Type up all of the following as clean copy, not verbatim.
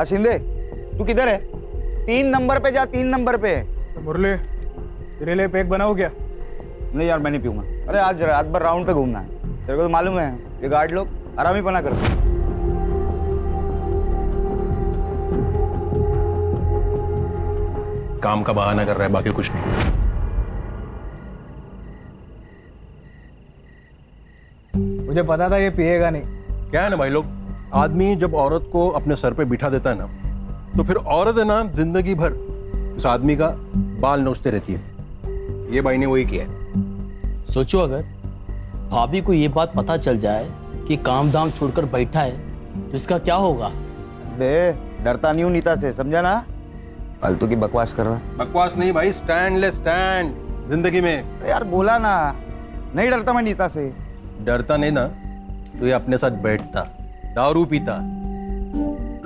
शिंदे, तू किधर है? 3 नंबर पे जा, 3 नंबर पे। तो मुरली, तेरे लिए पैक बनाऊं क्या? नहीं यार, मैं नहीं पीऊंगा। अरे आज रात भर राउंड पे घूमना है, तेरे को तो मालूम है ये गार्ड लोग आराम ही पना करते हैं। काम का बहाना कर रहा है, बाकी कुछ नहीं। मुझे पता था ये पिएगा नहीं। क्या है ना भाई लोग, आदमी जब औरत को अपने सर पे बिठा देता है ना, तो फिर औरत है ना जिंदगी भर उस आदमी का बाल नोचते रहती है। ये भाई ने वही किया है। सोचो अगर भाभी को ये बात पता चल जाए कि काम धाम छोड़कर बैठा है तो इसका क्या होगा? बे डरता नहीं हूँ नीता से, समझा ना? फालतू की बकवास कर रहा है। बकवास नहीं भाई, स्टैंड ले स्टैंड जिंदगी में। अरे यार बोला ना, नहीं डरता मैं नीता से। डरता नहीं ना तो ये अपने साथ बैठता, दारू पीता,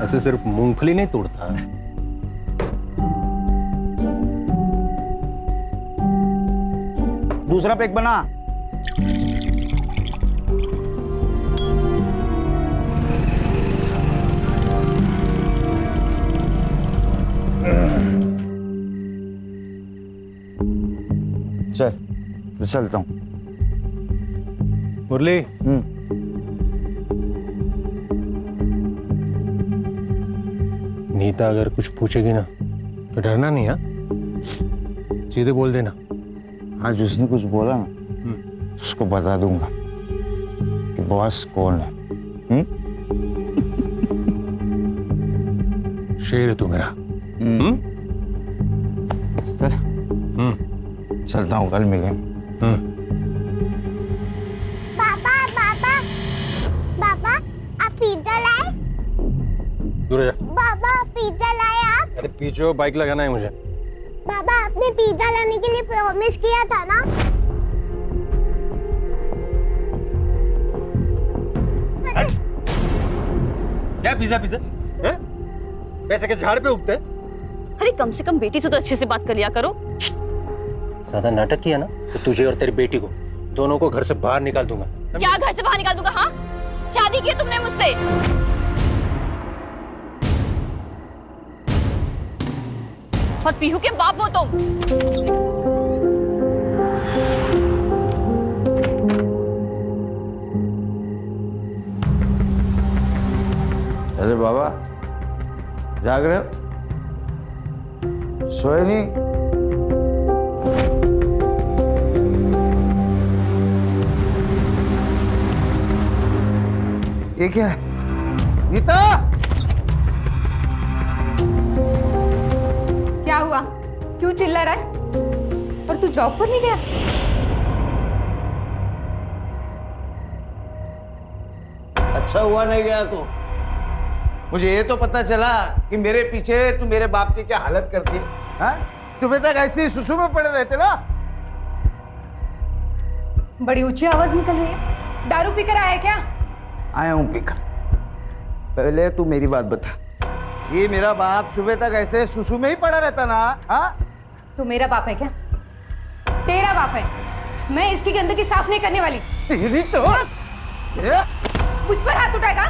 ऐसे सिर्फ मूंगफली नहीं तोड़ता। दूसरा पैक बना। चल चलता हूँ। मुरली, नीता अगर कुछ पूछेगी ना तो डरना नहीं। हाँ, सीधे बोल देना। आज उसने कुछ बोला ना, उसको बता दूंगा कि बॉस कौन है। शेर है तू मेरा। चल चलता हूँ, कल मिलेंगे। पापा पापा पापा, आप पिज्जा लाए? दूर जा। पापा पिज्जा लाए आप? अरे पीछे बाइक लगाना है मुझे। पापा आपने पिज्जा लाने के लिए प्रॉमिस किया था ना? क्या पिज्जा पिज्जा है? पैसे के झाड़ पे उगते? अरे कम से कम बेटी से तो अच्छे से बात कर लिया करो। ज्यादा नाटक किया ना तो तुझे और तेरी बेटी को दोनों को घर से बाहर निकाल दूंगा। क्या घर से बाहर निकाल दूंगा? हाँ, शादी की है तुमने मुझसे। और पीहू के बाप हो तुम। अरे बाबा, जाग रहे हो? सोए नहीं? ये क्या है? नीता! क्या हुआ? क्यों चिल्ला रहा है? और तू जॉब पर नहीं गया? अच्छा हुआ नहीं गया तो। मुझे ये तो पता चला कि मेरे पीछे तू मेरे बाप की क्या हालत करती है। हाँ? सुबह तक ऐसे ही सुसु में पड़े रहते ना। बड़ी ऊंची आवाज निकल रही है। दारू पीकर आया है क्या? आया हूं पीकर। पहले तू मेरी बात बता, ये मेरा बाप सुबह तक ऐसे सुसु में ही पड़ा रहता ना? हाँ? तू मेरा बाप है क्या? तेरा बाप है। मैं इसकी गंदगी साफ नहीं करने वाली। तेरी तो मुझ पर हाथ उठाएगा?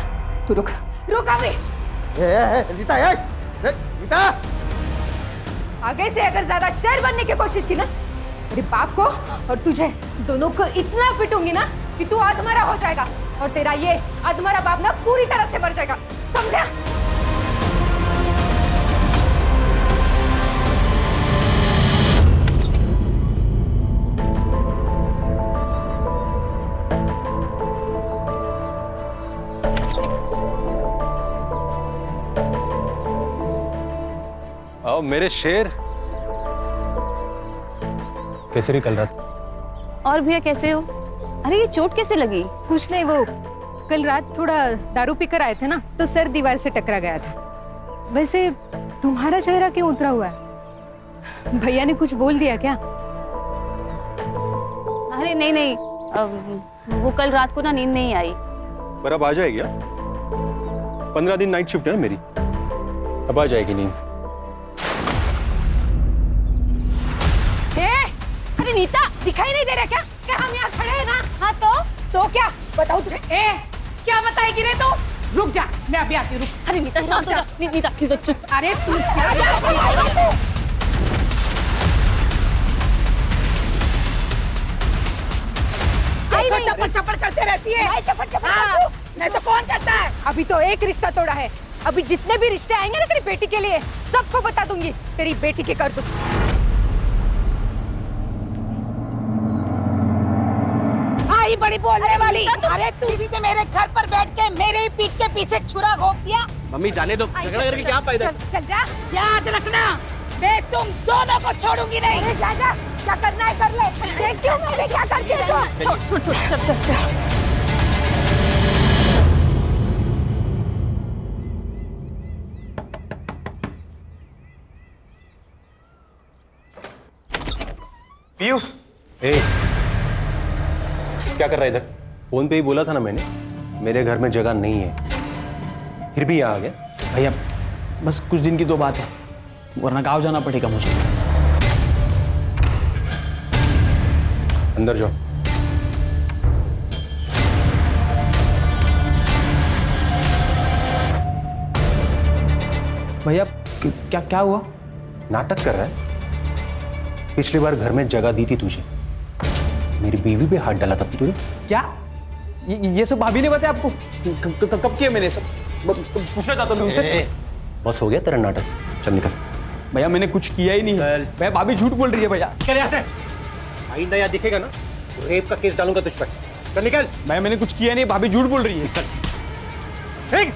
तू रुक, रुक अभी। नीता, नीता! आगे से अगर ज्यादा शेर बनने की कोशिश की ना, मेरे बाप को और तुझे दोनों को इतना पिटूंगी ना कि तू अधमरा हो जाएगा और तेरा ये अधमरा बाप ना पूरी तरह से मर जाएगा, समझा? आओ मेरे शेर। कैसे रही कल रात? और भैया कैसे हो? अरे ये चोट कैसे लगी? कुछ नहीं, वो कल रात थोड़ा दारू पीकर आए थे ना, तो सर दीवार से टकरा गया था। वैसे तुम्हारा चेहरा क्यों उतरा हुआ है? भैया ने कुछ बोल दिया क्या? अरे नहीं नहीं, वो कल रात को ना नींद नहीं आई। पर अब आ जाएगी। 15 दिन नाइट शिफ्ट है ना मेरी, अब आ जाएगी नींद। अरे नीता, दिखाई नहीं दे रहा क्या हम यहाँ खड़े हैं ना? हाँ तो क्या बताऊँ तुझे? क्या बताएगी रे तू? रुक जा, मैं अभी आती हूँ, रुक। अरे नीता शांत हो जा। नीता चुप। अरे तू क्या चप्पड़ चप्पड़ करते रहती है। नहीं तो कौन करता है? अभी तो एक रिश्ता तोड़ा है, अभी जितने भी रिश्ते आएंगे ना तेरी बेटी के लिए सबको बता दूंगी तेरी बेटी के कर दूं। आई बड़ी बोलने वाली। अरे तू भी तो मेरे घर पर बैठ के मेरे ही पीठ के पीछे छुरा घोंप दिया। मम्मी जाने दो, झगड़ा करके क्या फायदा? चल जा। याद रखना, मैं तुम दोनों को छोड़ूंगी नहीं। अरे जा जा, क्या करना है कर ले, देखती हूँ मैं क्या करती है। छोड़ चल। पीयू, क्या कर रहा है इधर? फोन पे ही बोला था ना मैंने, मेरे घर में जगह नहीं है, फिर भी यहाँ आ गया। भैया बस कुछ दिन की तो बात है, वरना गाँव जाना पड़ेगा मुझे। अंदर जाओ। भैया क्या हुआ? नाटक कर रहा है। पिछली बार घर में जगह दी थी तुझे, मेरी बीवी पे हाथ डाला था तूने। क्या ये सब भाभी ने बताया आपको? कब किया मैंने सब? पूछना चाहता हूँ तुमसे। बस हो गया तेरा नाटक, चल निकल। भैया मैंने कुछ किया ही नहीं। भैया भाभी झूठ बोल रही है भैया। चल यहाँ से, आइंदा यहाँ दिखेगा ना तो रेप का केस डालूंगा तुझ पर। चल निकल। भैया मैंने कुछ किया नहीं, भाभी झूठ बोल रही है। ठीक।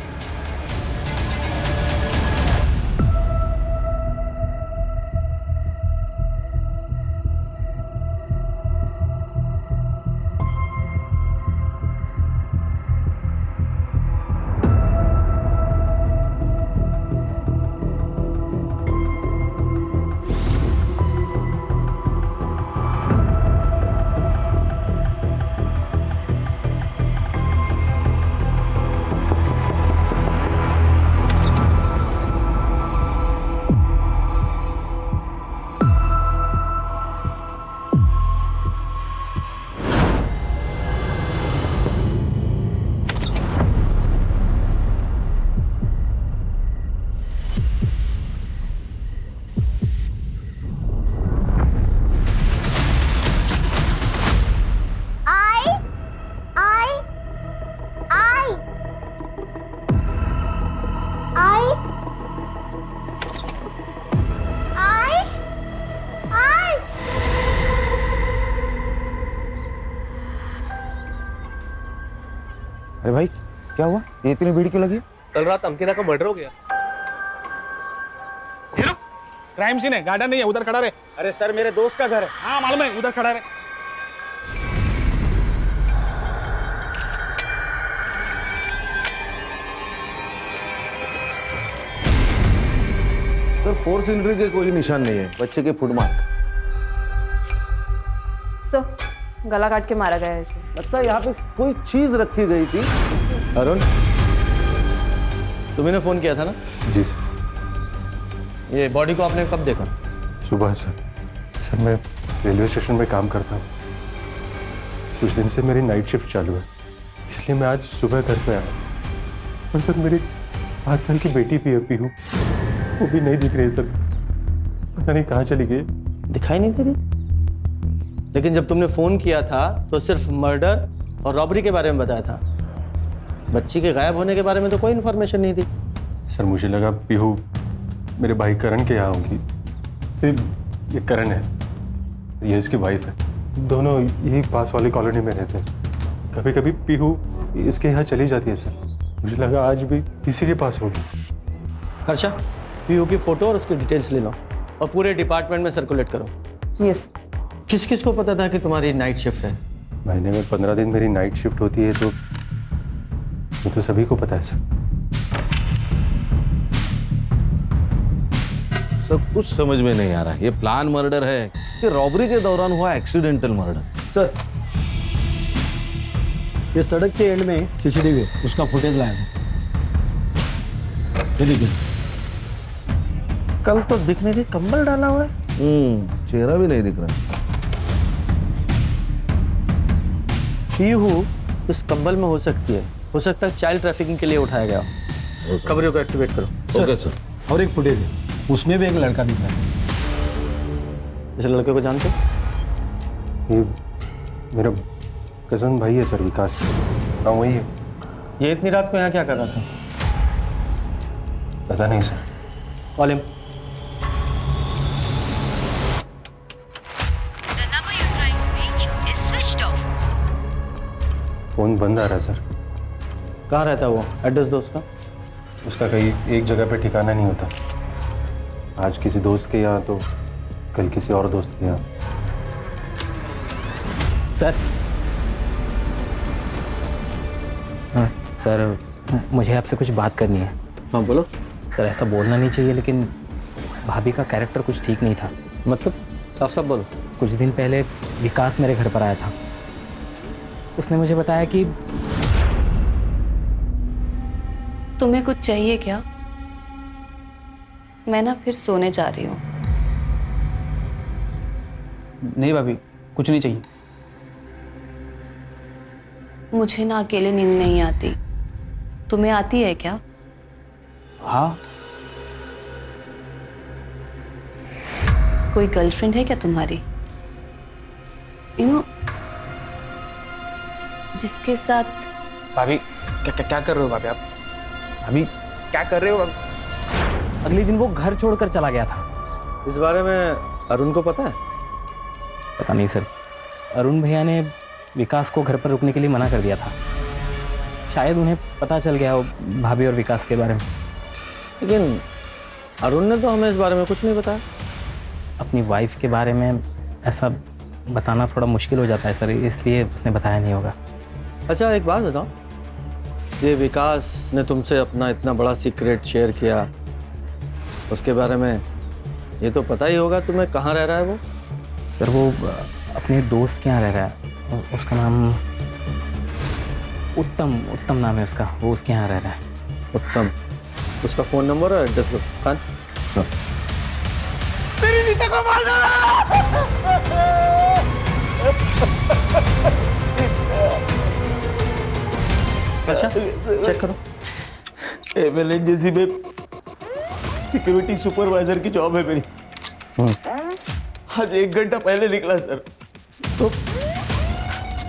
अरे भाई क्या हुआ, ये इतनी भीड़ क्यों लगी? कल रात अंकिता का मर्डर हो गया। क्राइम सीन है, गार्डन नहीं है, उधर खड़ा रहे। अरे सर मेरे दोस्त का घर है। हाँ मालूम है, उधर खड़ा रहे। सर फोर्स इंट्री के कोई निशान नहीं है, बच्चे के फुट मार्क। सर गला काट के मारा गया है इसे। लगता है यहाँ पे कोई चीज रखी गई थी। अरुण तुम्हें फोन किया था ना? जी सर। ये बॉडी को आपने कब देखा? सुबह सर। सर मैं रेलवे स्टेशन में काम करता हूँ, कुछ दिन से मेरी नाइट शिफ्ट चालू है, इसलिए मैं आज सुबह घर पे आया। और सर मेरी 5 साल की बेटी पीहू वो भी नहीं दिख रही सर, पता नहीं कहाँ चली गई। दिखाई नहीं दे रही? लेकिन जब तुमने फोन किया था तो सिर्फ मर्डर और रॉबरी के बारे में बताया था, बच्ची के गायब होने के बारे में तो कोई इन्फॉर्मेशन नहीं थी। सर मुझे लगा पीहू मेरे भाई करण के यहाँ होंगी। ये करण है, ये इसकी वाइफ है, दोनों यही पास वाली कॉलोनी में रहते हैं। कभी कभी पीहू इसके यहाँ चली जाती है सर, मुझे लगा आज भी इसी के पास होगी। अच्छा पीयू की फोटो और उसकी डिटेल्स ले लो और पूरे डिपार्टमेंट में सर्कुलेट करो। यस। किस किस को पता था कि तुम्हारी नाइट शिफ्ट है? महीने में 15 दिन मेरी नाइट शिफ्ट होती है, तो सभी को पता है सर। सब कुछ समझ में नहीं आ रहा, ये प्लान मर्डर है कि रॉबरी के दौरान हुआ एक्सीडेंटल मर्डर? सर ये सड़क के एंड में सीसीटीवी है, उसका फुटेज लाया था। ये देखिए, कल तो दिखने के कंबल डाला हुआ है, चेहरा भी नहीं दिख रहा। पीहू इस कंबल में हो सकती है, हो सकता है चाइल्ड ट्रैफिकिंग के लिए उठाया गया हो। खबरों को एक्टिवेट करो। Okay sir. और एक फुटेज है, उसमें भी एक लड़का दिख रहा है। इस लड़के को जानते हो? ये मेरा कजन भाई है सर, विकास। हाँ वही है। ये इतनी रात को यहाँ क्या कर रहा था? पता नहीं सर। Call him. फोन बंद आ रहा है सर। कहाँ रहता है वो? एड्रेस दो उसका। उसका कहीं एक जगह पे ठिकाना नहीं होता। आज किसी दोस्त के यहाँ तो कल किसी और दोस्त के यहाँ। सर हाँ सर, मुझे आपसे कुछ बात करनी है। हाँ बोलो। सर ऐसा बोलना नहीं चाहिए, लेकिन भाभी का कैरेक्टर कुछ ठीक नहीं था। मतलब साफ साफ बोलो। कुछ दिन पहले विकास मेरे घर पर आया था। उसने मुझे बताया कि तुम्हें कुछ चाहिए क्या? मैं ना फिर सोने जा रही हूँ। नहीं भाभी, कुछ नहीं चाहिए। मुझे ना अकेले नींद नहीं आती। तुम्हें आती है क्या? हाँ। कोई गर्लफ्रेंड है क्या तुम्हारी? जिसके साथ। भाभी क्या कर रहे हो भाभी आप? भाभी क्या कर रहे हो? अगले दिन वो घर छोड़कर चला गया था। इस बारे में अरुण को पता है? पता नहीं सर, अरुण भैया ने विकास को घर पर रुकने के लिए मना कर दिया था। शायद उन्हें पता चल गया हो भाभी और विकास के बारे में। लेकिन अरुण ने तो हमें इस बारे में कुछ नहीं बताया। अपनी वाइफ के बारे में ऐसा बताना थोड़ा मुश्किल हो जाता है सर, इसलिए उसने बताया नहीं होगा। अच्छा एक बात बताओ, ये विकास ने तुमसे अपना इतना बड़ा सीक्रेट शेयर किया, उसके बारे में ये तो पता ही होगा तुम्हें कहाँ रह रहा है वो? सर वो अपने दोस्त के यहाँ रह रहा है। उसका नाम उत्तम नाम है उसका। वो उसके यहाँ रह रहा है। उत्तम। उसका फ़ोन नंबर और एड्रेस दो। खान मेरी नीता को मार अच्छा चेक करो। एमएलएनजेसी में सिक्योरिटी सुपरवाइजर की जॉब है मेरी। आज 1 घंटा पहले निकला सर, तो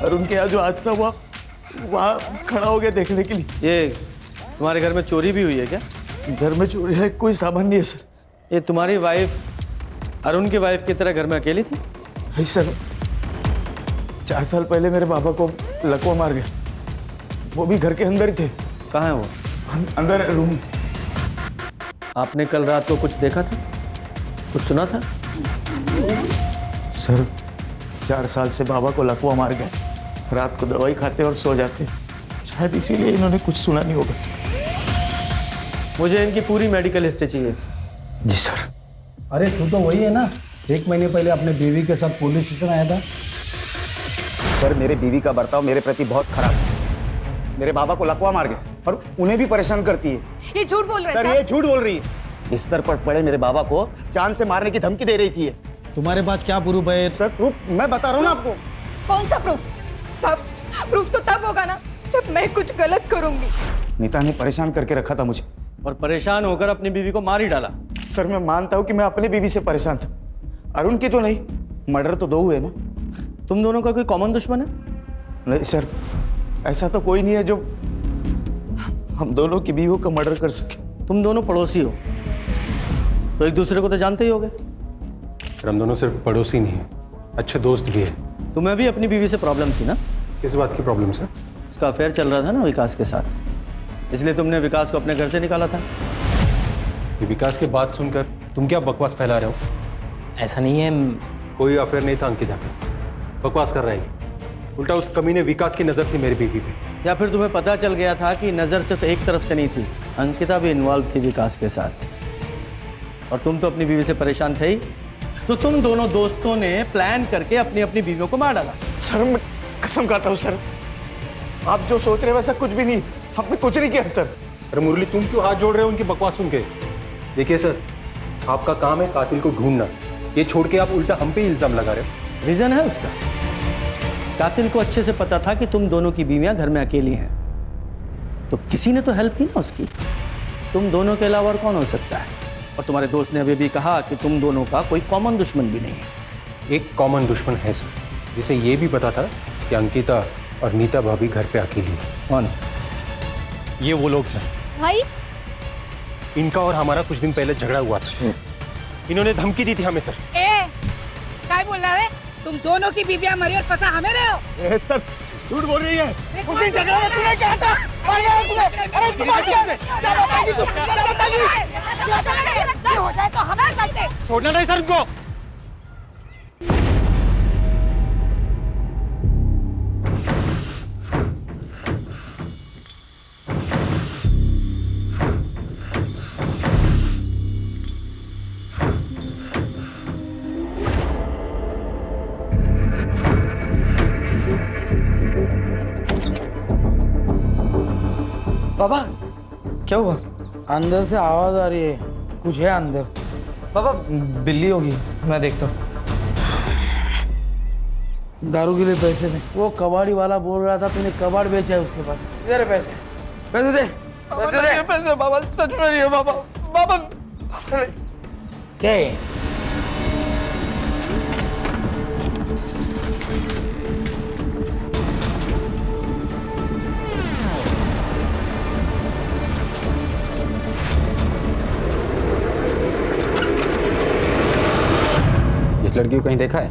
और उनके यहाँ जो हादसा हुआ वहाँ खड़ा हो गया देखने के लिए। ये तुम्हारे घर में चोरी भी हुई है क्या? घर में चोरी है? कोई सामान नहीं है सर। ये तुम्हारी वाइफ अरुण की वाइफ की तरह घर में अकेली थी? नहीं सर, 4 साल पहले मेरे पापा को लकवा मार गया। वो भी घर के अंदर ही थे। कहाँ है वो? अंदर रूम। आपने कल रात को कुछ देखा था, कुछ सुना था? सर 4 साल से बाबा को लकवा मार गया। रात को दवाई खाते और सो जाते, शायद इसीलिए इन्होंने कुछ सुना नहीं होगा। मुझे इनकी पूरी मेडिकल हिस्ट्री चाहिए। जी सर। अरे तू तो वही है ना, 1 महीने पहले अपने बीवी के साथ पुलिस स्टेशन आया था। सर मेरे बीवी का बर्ताव मेरे प्रति बहुत खराब है। मेरे बाबा को लकवा मार गए और उन्हें भी परेशान करती है। ये झूठ बोल रहे सर ये झूठ बोल रही है। बिस्तर पर पड़े मेरे बाबा को जान से मारने की धमकी दे रही थी। तुम्हारे पास क्या प्रूफ है? सर प्रूफ मैं बता रहा हूँ ना आपको। कौन सा प्रूफ? सब प्रूफ तो तब होगा ना जब मैं कुछ गलत करूंगी। नीता ने परेशान करके रखा था मुझे और परेशान होकर अपनी बीवी को मार ही डाला। सर मैं मानता हूँ कि मैं अपनी बीवी से परेशान था, अरुण की तो नहीं। मर्डर तो 2 हुए ना। तुम दोनों का कोई कॉमन दुश्मन है? नहीं सर, ऐसा तो कोई नहीं है जो हम दोनों की बीवियों का मर्डर कर सके। तुम दोनों पड़ोसी हो तो एक दूसरे को तो जानते ही होगे। हम दोनों सिर्फ पड़ोसी नहीं है, अच्छे दोस्त भी है। तुम्हें भी अपनी बीवी से प्रॉब्लम थी ना? किस बात की प्रॉब्लम सर? उसका अफेयर चल रहा था ना विकास के साथ, इसलिए तुमने विकास को अपने घर से निकाला था। ये विकास की बात सुनकर तुम क्या बकवास फैला रहे हो? ऐसा नहीं है। कोई अफेयर नहीं था अंकिता पे, बकवास कर रहा है। उल्टा उस कमीने विकास की नजर थी मेरी बीवी पे। या फिर तुम्हें पता चल गया था कि नज़र सिर्फ एक तरफ से नहीं थी, अंकिता भी इन्वॉल्व थी विकास के साथ, और तुम तो अपनी बीवी से परेशान थे ही, तो तुम दोनों दोस्तों ने प्लान करके अपनी अपनी बीवियों को मार डाला। सर मैं कसम खाता हूँ सर, आप जो सोच रहे हैं वैसा कुछ भी नहीं। हमने कुछ नहीं किया सर। अरे मुरली तुम क्यों हाथ जोड़ रहे हो उनकी बकवास सुन के? देखिए सर, आपका काम है कातिल को ढूंढना, ये छोड़ के आप उल्टा हम पे इल्जाम लगा रहे हो। रीजन है उसका। कातिल को अच्छे से पता था कि तुम दोनों की बीवियां घर में अकेली हैं, तो किसी ने तो हेल्प की ना उसकी। तुम दोनों के अलावा और कौन हो सकता है? और तुम्हारे दोस्त ने अभी भी कहा कि तुम दोनों का कोई कॉमन दुश्मन भी नहीं है। एक कॉमन दुश्मन है सर, जिसे ये भी पता था कि अंकिता और नीता भाभी घर पे अकेली है। कौन? ये वो लोग सर। भाई इनका और हमारा कुछ दिन पहले झगड़ा हुआ था। इन्होंने धमकी दी थी हमें सर। क्या बोल रहा है? तुम दोनों की बीवियां मरी और फंसा हमें रहे हो। सर झूठ बोल रही है। उस दिन झगड़ा में तूने कहा था मार गया तुझे। अरे तू मार गया। क्या बताएगी तू? क्या बताएगी? हो जाए तो हमें करते। छोड़ना नहीं सर उनको। बाबा क्या हुआ? अंदर से आवाज आ रही है, कुछ है अंदर। बाबा बिल्ली होगी, मैं देखता हूँ। दारू के लिए पैसे नहीं। वो कबाड़ी वाला बोल रहा था तूने कबाड़ बेचा है उसके पास। इधर है पैसे, पैसे दे, पैसे दे। पैसे बाबा सच में नहीं है बाबा। बाबा क्या है? इस लड़की को कहीं देखा है?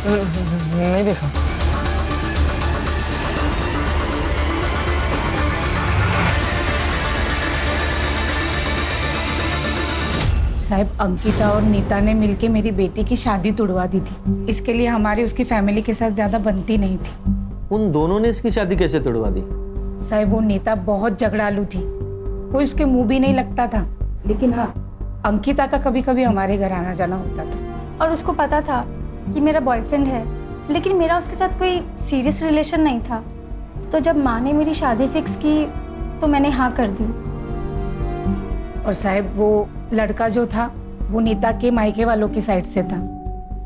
नहीं देखा। साहब अंकिता और नीता ने मिलके मेरी बेटी की शादी तुड़वा दी थी। इसके लिए हमारी उसकी फैमिली के साथ ज्यादा बनती नहीं थी। उन दोनों ने इसकी शादी कैसे तोड़वा दी? साहब वो नीता बहुत झगड़ालू थी, कोई उसके मुंह भी नहीं लगता था। लेकिन हाँ, अंकिता का कभी कभी हमारे घर आना जाना होता था। और उसको पता था कि मेरा बॉयफ्रेंड है, लेकिन मेरा उसके साथ कोई सीरियस रिलेशन नहीं था। तो जब माँ ने मेरी शादी फिक्स की तो मैंने हाँ कर दी। और साहब वो लड़का जो था वो नीता के मायके वालों की साइड से था।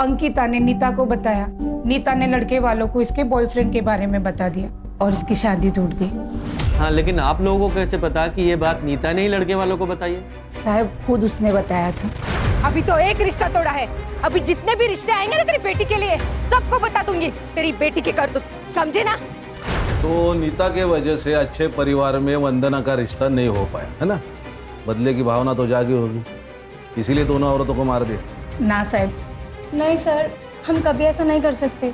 अंकिता ने नीता को बताया, नीता ने लड़के वालों को इसके बॉयफ्रेंड के बारे में बता दिया और इसकी शादी टूट गई। हाँ, लेकिन आप लोगों को कैसे पता कि ये बात नीता ने ही लड़के वालों को बताई है? साहब खुद उसने बताया था। अभी तो एक रिश्ता तोड़ा है, अभी जितने भी रिश्ते आएंगे ना तेरी बेटी के लिए सबको बता दूंगी तेरी बेटी की करतूत, समझे ना? तो नीता के वजह से अच्छे परिवार में वंदना का रिश्ता नहीं हो पाया है ना? बदले की भावना तो जागी होगी, इसीलिए दोनों औरतों को मार दिया। ना साहब। नहीं सर, हम कभी ऐसा नहीं कर सकते।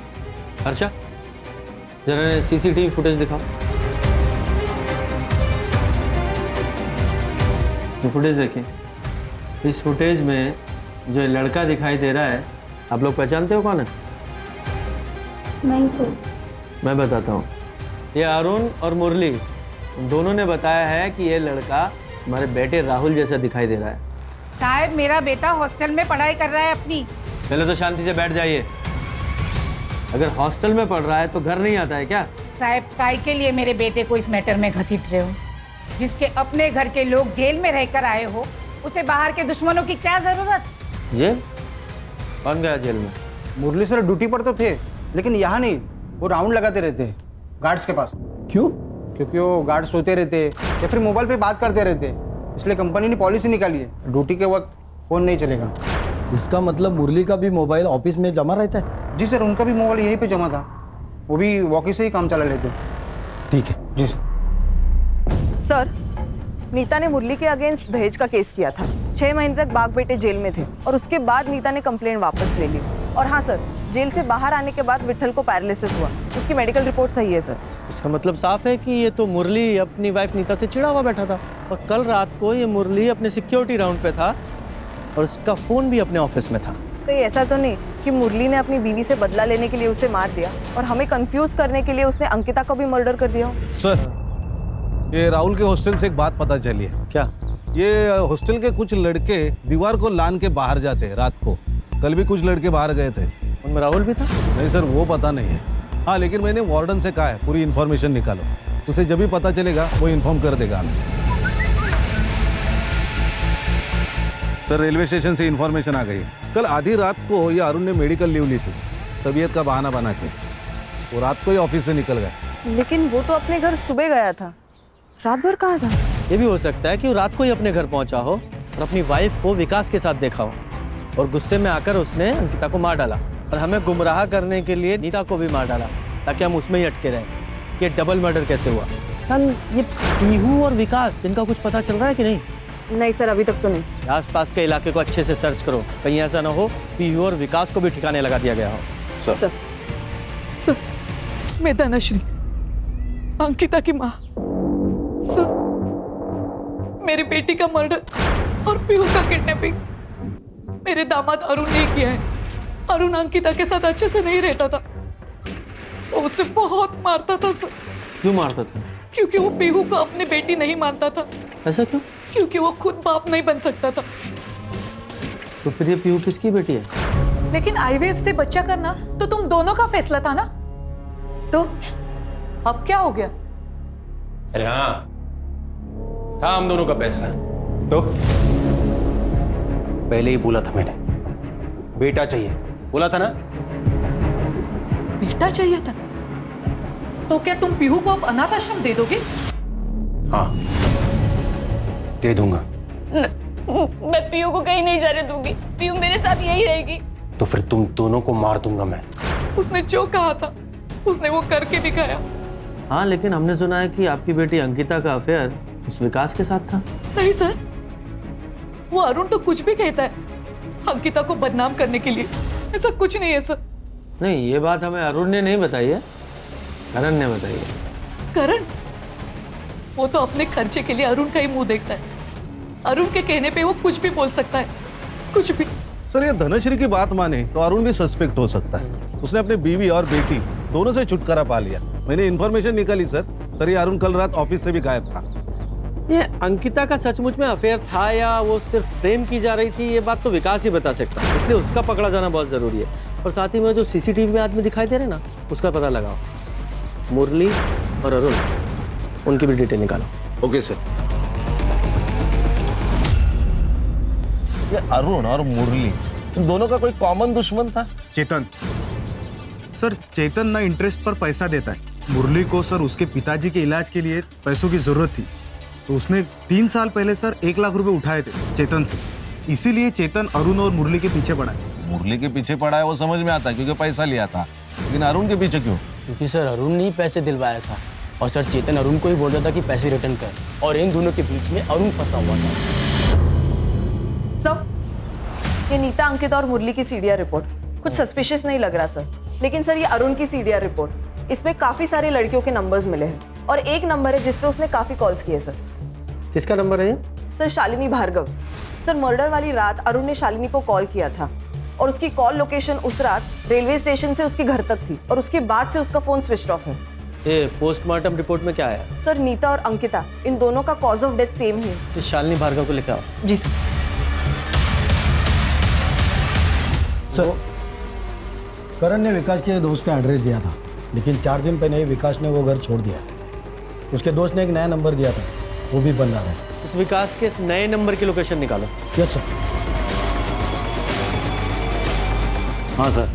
अच्छा जरा सीसीटीवी फुटेज दिखाओ। ये फुटेज देखिए। इस फुटेज में जो लड़का दिखाई दे रहा है, आप लोग पहचानते हो कौन है? नहीं सर। मैं बताता हूँ। ये अरुण और मुरली दोनों ने बताया है कि ये लड़का हमारे बेटे राहुल जैसा दिखाई दे रहा है। साहब मेरा बेटा हॉस्टल में पढ़ाई कर रहा है अपनी। पहले तो शांति से बैठ जाइए। अगर हॉस्टल में पढ़ रहा है तो घर नहीं आता है क्या? साहब काय के लिए मेरे बेटे को इस मैटर में घसीट रहे हो? जिसके अपने घर के लोग जेल में रहकर आए हो, उसे बाहर के दुश्मनों की क्या जरूरत? जेल? कौन गया जेल में? मुरली सर ड्यूटी पर तो थे, लेकिन यहाँ नहीं, वो राउंड लगाते रहते गार्ड्स के पास। क्यों? क्योंकि वो गार्ड सोते रहते या फिर मोबाइल पे बात करते रहते, इसलिए कंपनी ने पॉलिसी निकाली है ड्यूटी के वक्त फोन नहीं चलेगा। इसका मतलब मुरली का भी मोबाइल ऑफिस में जमा रहता है? जी सर, उनका भी मोबाइल यहीं पे जमा था, वो भी वॉकी से ही काम चला लेते। ठीक है जी सर। सर नीता ने मुरली के अगेंस्ट दहेज का केस किया था। 6 महीने तक बाग बेटे जेल में थे और उसके बाद नीता ने कंप्लेंट वापस ले ली। और हाँ सर, जेल से बाहर आने के बाद विट्ठल को पैरालिसिस हुआ, उसकी मेडिकल रिपोर्ट सही है सर। इसका मतलब साफ है कि ये तो मुरली अपनी वाइफ नीता से चिढ़ा हुआ बैठा था, और कल रात को ये मुरली अपने सिक्योरिटी राउंड पे था और उसका फोन भी अपने ऑफिस में था। तो ये ऐसा तो नहीं कि मुरली ने अपनी बीवी से बदला लेने के लिए उसे मार दिया और हमें कंफ्यूज करने के लिए उसने अंकिता को भी मर्डर कर दिया? सर, ये राहुल के हॉस्टल से एक बात पता चली है। क्या? ये हॉस्टल के कुछ लड़के दीवार को लान के बाहर जाते हैं रात को। कल भी कुछ लड़के बाहर गए थे। उनमें राहुल भी था? नहीं सर, वो पता नहीं है। हाँ, लेकिन मैंने वार्डन से कहा है पूरी इन्फॉर्मेशन निकालो, उसे जब भी पता चलेगा वो इन्फॉर्म कर देगा हमें। सर, रेलवे स्टेशन से इन्फॉर्मेशन आ गई है। कल आधी रात को ये अरुण ने मेडिकल लीव ली थी, तबीयत का बहाना बना के। वो रात को ही ऑफिस से निकल गए। लेकिन वो तो अपने घर सुबह गया था, रात भर कहाँ था? ये भी हो सकता है कि वो रात को ही अपने घर पहुंचा हो और अपनी वाइफ को विकास के साथ देखा हो और गुस्से में आकर उसने अंकिता को मार डाला और हमें गुमराह करने के लिए नीता को भी मार डाला ताकि हम उसमें ही अटके रहें कि डबल मर्डर कैसे हुआ। ये पीहू और विकास, इनका कुछ पता चल रहा है कि नहीं? नहीं सर, अभी तक तो नहीं। आसपास के इलाके को अच्छे से सर्च करो, कहीं ऐसा ना हो पीहू और विकास को भी ठिकाने लगा दिया गया हो। सर मैं धनश्री, अंकिता की माँ। सर मेरी बेटी का मर्डर और पीहू का किडनैपिंग मेरे दामाद अरुण ने किया है। अरुण अंकिता के साथ अच्छे से नहीं रहता था, वो उसे बहुत मारता था सर। क्यों मारता था? क्योंकि वो पीहू को अपनी बेटी नहीं मानता था। ऐसा क्यों? क्योंकि वो खुद बाप नहीं बन सकता था। तो फिर ये पीहू किसकी बेटी है? लेकिन आईवीएफ से बच्चा करना तो तुम दोनों का फैसला था ना, तो अब क्या हो गया? अरे हाँ, था हम दोनों का पैसा। तो पहले ही बोला था मैंने, बेटा चाहिए, बोला था ना। बेटा चाहिए था तो क्या तुम पीहू को अब अनाथ आश्रम दे दोगे? हाँ दे दूंगा। मैं पीहू को कहीं नहीं जाने दूंगी, पीहू मेरे साथ यही रहेगी। तो फिर तुम दोनों को मार दूंगा मैं। उसने जो कहा था उसने वो करके दिखाया। हाँ, लेकिन हमने सुना है कि आपकी बेटी अंकिता का अफेयर उस विकास के साथ था। नहीं सर, वो अरुण तो कुछ भी कहता है अंकिता को बदनाम करने के लिए, ऐसा कुछ नहीं है सर। नहीं, ये बात हमें अरुण ने नहीं बताई है, करण ने बताई है। करण? वो तो अपने खर्चे के लिए अरुण का ही मुंह देखता है। अरुण के कहने पे वो कुछ भी बोल सकता है, कुछ भी। सर ये धनश्री की बात माने तो अरुण भी सस्पेक्ट हो सकता है। उसने अपने बीवी और बेटी दोनों से छुटकारा पा लिया। मैंने इन्फॉर्मेशन निकाली सर ये अरुण कल रात ऑफिस से भी गायब था। ये अंकिता का सचमुच में अफेयर था या वो सिर्फ प्रेम की जा रही थी, ये बात तो विकास ही बता सकता है, इसलिए उसका पकड़ा जाना बहुत जरूरी है। और साथ ही में जो सीसीटीवी में आदमी दिखाई दे रहे ना, उसका पता लगाओ। मुरली और अरुण, उनकी भी डिटेल निकालो। Okay sir. ये अरुण और मुरली, इन दोनों का कोई कॉमन दुश्मन था? चेतन सर, चेतन ना इंटरेस्ट पर पैसा देता है। मुरली को सर उसके पिताजी के इलाज के लिए पैसों की जरूरत थी, तो उसने 3 साल पहले सर 1 लाख रुपए उठाए थे चेतन से। इसीलिए चेतन अरुण और मुरली के पीछे पड़ा है। मुरली के पीछे पड़ा है वो समझ में आता है क्योंकि पैसा लिया था, लेकिन अरुण के पीछे क्यों? क्योंकि सर अरुण ने ही पैसे दिलवाया था और सर चेतन अरुण को ही बोल रहा था कि पैसे रिटर्न कर, और इन दोनों के बीच में अरुण फंसा हुआ था। सर ये नीता, अंकिता और मुरली की सीडीआर रिपोर्ट कुछ सस्पिशियस नहीं लग रहा सर, लेकिन सर ये अरुण की सीडीआर रिपोर्ट, इसमें काफी सारी लड़कियों के नंबर्स मिले हैं और एक नंबर है जिसपे उसने काफी कॉल्स किए सर। किसका नंबर है ये? Sir Shalini Bhargav. Sir murder वाली रात अरुण ने शालिनी को कॉल किया था और उसकी कॉल लोकेशन उस रात रेलवे स्टेशन से उसके घर तक थी और उसके बाद से उसका फोन स्विच ऑफ है। ये पोस्टमार्टम रिपोर्ट में क्या आया? सर नीता और अंकिता, इन दोनों का कॉज ऑफ डेथ सेम ही है। शालिनी भार्गव को लेकर आओ। जी सर। सर करण ने विकास के दोस्त का एड्रेस दिया था, लेकिन 4 दिन पहले ही विकास ने वो घर छोड़ दिया। उसके दोस्त ने एक नया नंबर दिया था, वो भी बंद आ रहा है। इस विकास के इस नए नंबर की लोकेशन निकालो। Yes sir. हाँ सर,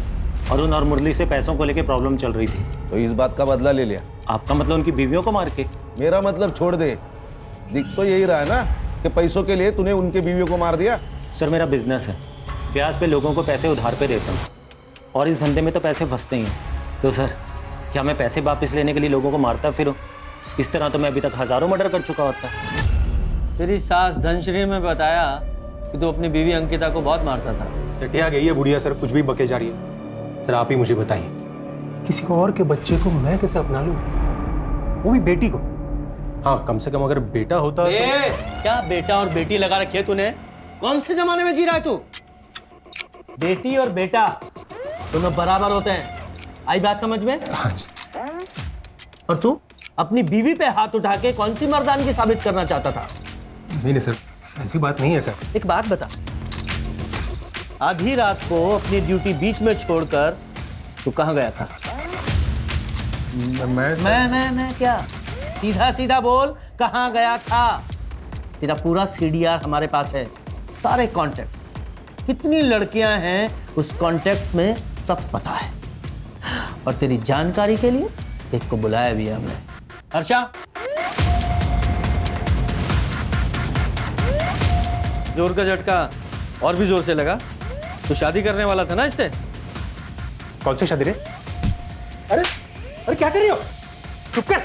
अरुण और मुरली से पैसों को लेके प्रॉब्लम चल रही थी, तो इस बात का बदला ले लिया। आपका मतलब उनकी बीवियों को मार के? मेरा मतलब छोड़ दे, दिख तो यही रहा है ना कि पैसों के लिए तूने उनके बीवियों को मार दिया। सर मेरा बिजनेस है, ब्याज पे लोगों को पैसे उधार पे देता हूँ और इस धंधे में तो पैसे फंसते ही हैं। तो सर क्या मैं पैसे वापस लेने के लिए लोगों को मारता फिरूं? इस तरह तो मैं अभी तक हजारों मर्डर कर चुका होता। तेरी सास धनश्री में बताया कि तू अपनी बीवी अंकिता को बहुत मारता था। सटिया गई है बुढ़िया सर, कुछ भी बके जा रही है। सर आप ही मुझे बताइए, किसी को और के बच्चे को मैं कैसे अपना लूं, वो भी बेटी को? हाँ कम से कम अगर बेटा होता तो... क्या बेटा और बेटी लगा रखी है तूने? कौन से जमाने में जी रहा है तू? बेटी और बेटा दोनों बराबर होते हैं, आई बात समझ में? और तू अपनी बीवी पे हाथ उठा के कौन सी मर्दानगी साबित करना चाहता था? नहीं सर, ऐसी बात नहीं है सर। एक बात बता, आधी रात को अपनी ड्यूटी बीच में छोड़कर तू कहाँ गया था? मैं क्या? सीधा सीधा बोल, कहाँ गया था? तेरा पूरा सीडीआर हमारे पास है, सारे कॉन्टेक्ट, कितनी लड़कियां हैं उस कॉन्टेक्ट्स में सब पता है। और तेरी जानकारी के लिए एक को बुलाया भी है हमने। हर्षा, जोर का झटका और भी जोर से लगा। तो शादी करने वाला था ना इससे? कौन सी शादी रे? अरे क्या कर रही हो? चुप कर।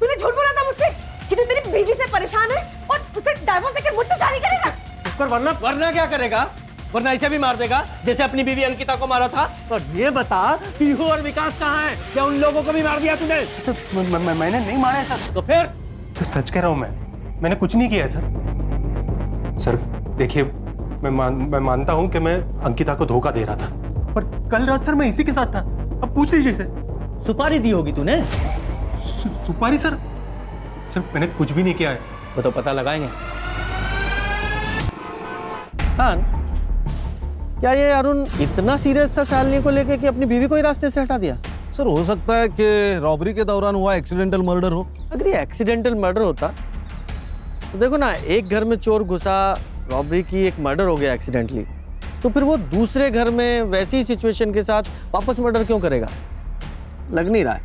तूने झूठ बोला था मुझसे कि तू तेरी बीवी से परेशान है और उसे डाइवोर्स देकर मुझसे शादी करेगा। चुप कर, वरना क्या करेगा? वरना इसे भी मार देगा जैसे अपनी बीवी अंकिता को मारा था। और ये बता, पीहू और विकास कहाँ हैं? क्या उन लोगों को भी मार दिया तूने? मैंने नहीं मारा है सर। तो फिर? सर सच कह रहा हूँ मैंने कुछ नहीं किया है सर। सर देखिए, मैं मानता हूँ कि मैं अंकिता को धोखा दे रहा था, पर कल रात सर मैं इसी के साथ था। अब पूछ लीजिए इसे। सुपारी दी होगी तूने? सुपारी सर मैंने कुछ भी नहीं किया है। वो तो पता लगाएंगे। हाँ, क्या ये अरुण इतना सीरियस था शालिनी को लेके कि अपनी बीवी को ही रास्ते से हटा दिया? सर हो सकता है कि रॉबरी के दौरान हुआ एक्सीडेंटल मर्डर हो। अगर ये एक्सीडेंटल मर्डर होता तो देखो ना, एक घर में चोर घुसा, रॉबरी की, एक मर्डर हो गया एक्सीडेंटली, तो फिर वो दूसरे घर में वैसी सिचुएशन के साथ वापस मर्डर क्यों करेगा? लग नहीं रहा है।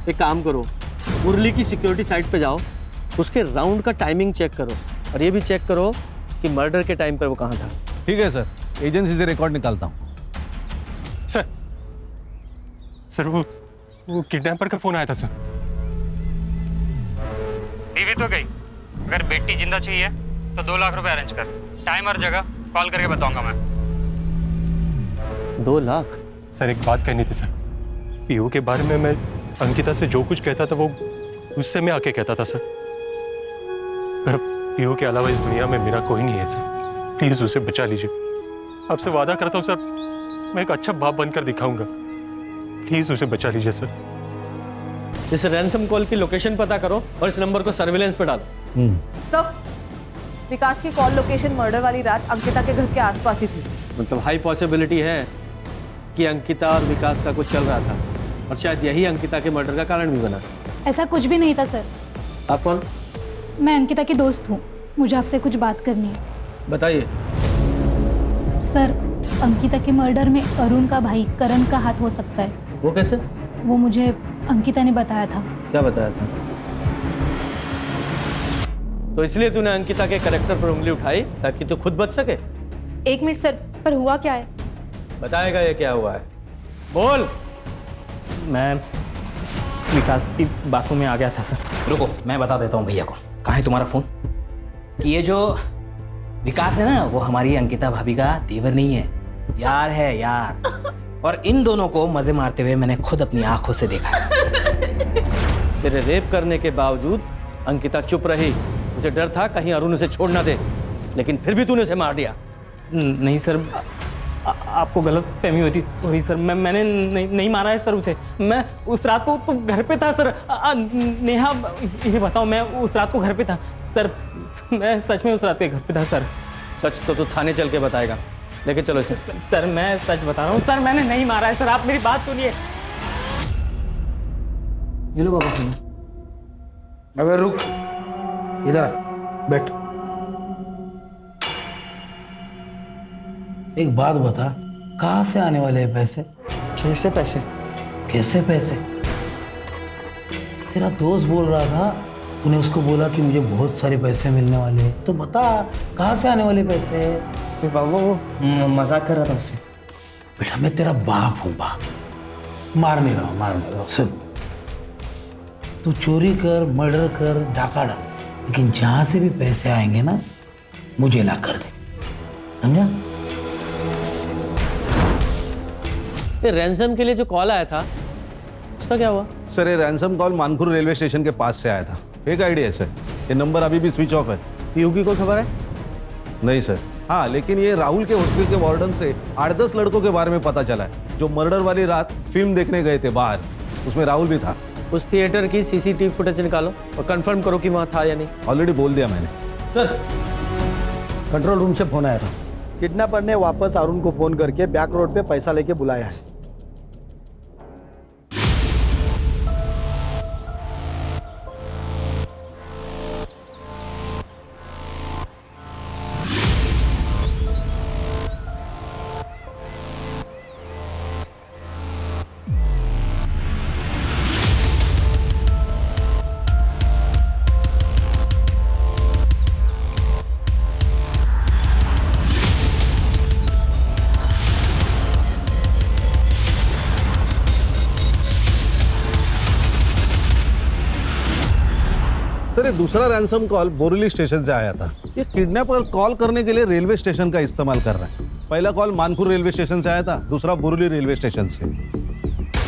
एक काम करो, मुरली की सिक्योरिटी साइट पे जाओ, उसके राउंड का टाइमिंग चेक करो और ये भी चेक करो कि मर्डर के टाइम पर वो कहाँ था। ठीक है सर, एजेंसी से रिकॉर्ड निकालता हूँ। सर वो किडनैपर का फोन आया था सर। बीवी तो गई, अगर बेटी जिंदा चाहिए तो 2 लाख रुपए अरेंज कर। टाइम और जगह कॉल करके बताऊंगा मैं। 2 लाख? सर एक बात कहनी थी सर। पीहू के बारे में मैं अंकिता से जो कुछ कहता था वो उससे मैं आके कहता था सर। पर पीहू के अलावा इस दुनिया में मेरा कोई नहीं है सर। प्लीज उसे बचा लीजिए। आपसे वादा करता हूँ सर, मैं एक अच्छा बाप बनकर दिखाऊंगा। प्लीज उसे बचा लीजिए सर। इस रैंसम कॉल की लोकेशन पता करो और इस नंबर को सर्विलेंस पे डालो। सर, विकास की कॉल लोकेशन मर्डर वाली रात अंकिता के घर के आसपास ही थी। मतलब हाई पॉसिबिलिटी है कि अंकिता और विकास का कुछ चल रहा था और शायद यही अंकिता के मर्डर का कारण भी बना। ऐसा कुछ भी नहीं था सर। आप कौन? मैं अंकिता की दोस्त हूँ, मुझे आपसे कुछ बात करनी है। बताइए। सर, अंकिता के मर्डर में अरुण का भाई करण का हाथ हो सकता है। वो कैसे? वो मुझे अंकिता ने बताया था। क्या बताया था? तो इसलिए तूने अंकिता के कैरेक्टर पर उंगली उठाई ताकि तू खुद बच सके? 1 मिनट सर, पर हुआ क्या है? बताएगा ये क्या हुआ है? बोल। मैं विकास की बातों में आ गया था सर। रुको, मैं बता देता हूँ भैया को। कहाँ है तुम्हारा फोन? कि ये जो विकास है ना, वो हमारी अंकिता भाभी का देवर नहीं है, यार है यार। और इन दोनों को मजे मारते हुए मैंने खुद अपनी आंखों से देखा है। तेरे रेप करने के बावजूद अंकिता चुप रही। मुझे डर था कहीं अरुण उसे छोड़ ना दे, लेकिन फिर भी तूने उसे मार दिया। नहीं सर, आपको गलत फहमी हो रही सर। मैंने नहीं मारा है सर उसे। मैं उस रात को तो घर पे था सर। नेहा, ये बताओ, मैं उस रात को घर पे था सर। मैं सच में उस रात पे घर पे था सर। सच तो तू थाने चल के बताएगा, लेके चलो इसे। सर मैं सच बता रहा हूँ सर, मैंने नहीं मारा है सर। आप मेरी बात सुनिए। ये लो बाबा सुनो। अबे रुक, इधर आ, बैठ। एक बात बता, कहाँ से आने वाले हैं पैसे? कैसे पैसे? कैसे पैसे? तेरा दोस्त बोल रहा था, तूने उसको बोला कि मुझे बहुत सारे पैसे मिलने वाले हैं, तो बता कहाँ से आने वाले पैसे? तो बाबा वो मजाक कर रहा था उससे। बेटा मैं तेरा बाप हूँ, बाप। मार नहीं रहा हूँ। सुन, तू चोरी कर, मर्डर कर, डाका डाल, लेकिन जहाँ से भी पैसे आएंगे ना, मुझे ला कर दे, समझा? ये रैंसम के लिए जो कॉल आया था उसका क्या हुआ? सर ये ransom call Manpur railway station के पास से आया था। फेक आईडी है सर, ये नंबर अभी भी स्विच ऑफ है। पीयू की कोई खबर है? नहीं सर। हाँ, लेकिन ये राहुल के हॉस्टल के वार्डन से 8-10 लड़कों के बारे में पता चला है जो मर्डर वाली रात फिल्म देखने गए थे बाहर। उसमें राहुल भी था। उस थिएटर की सीसीटीवी फुटेज निकालो और कंफर्म करो कि वहाँ था या नहीं। ऑलरेडी बोल दिया मैंने। सर, कंट्रोल रूम से फोन आया था। किडनैपर ने वापस अरुण को फोन करके बैक रोड पे पैसा लेके बुलाया है। ये दूसरा रैंसम कॉल बोरीली स्टेशन से आया था। ये किडनैपर कॉल करने के लिए रेलवे स्टेशन का इस्तेमाल कर रहा है। पहला कॉल मानपुर रेलवे स्टेशन से आया था, दूसरा बोरीली रेलवे स्टेशन से।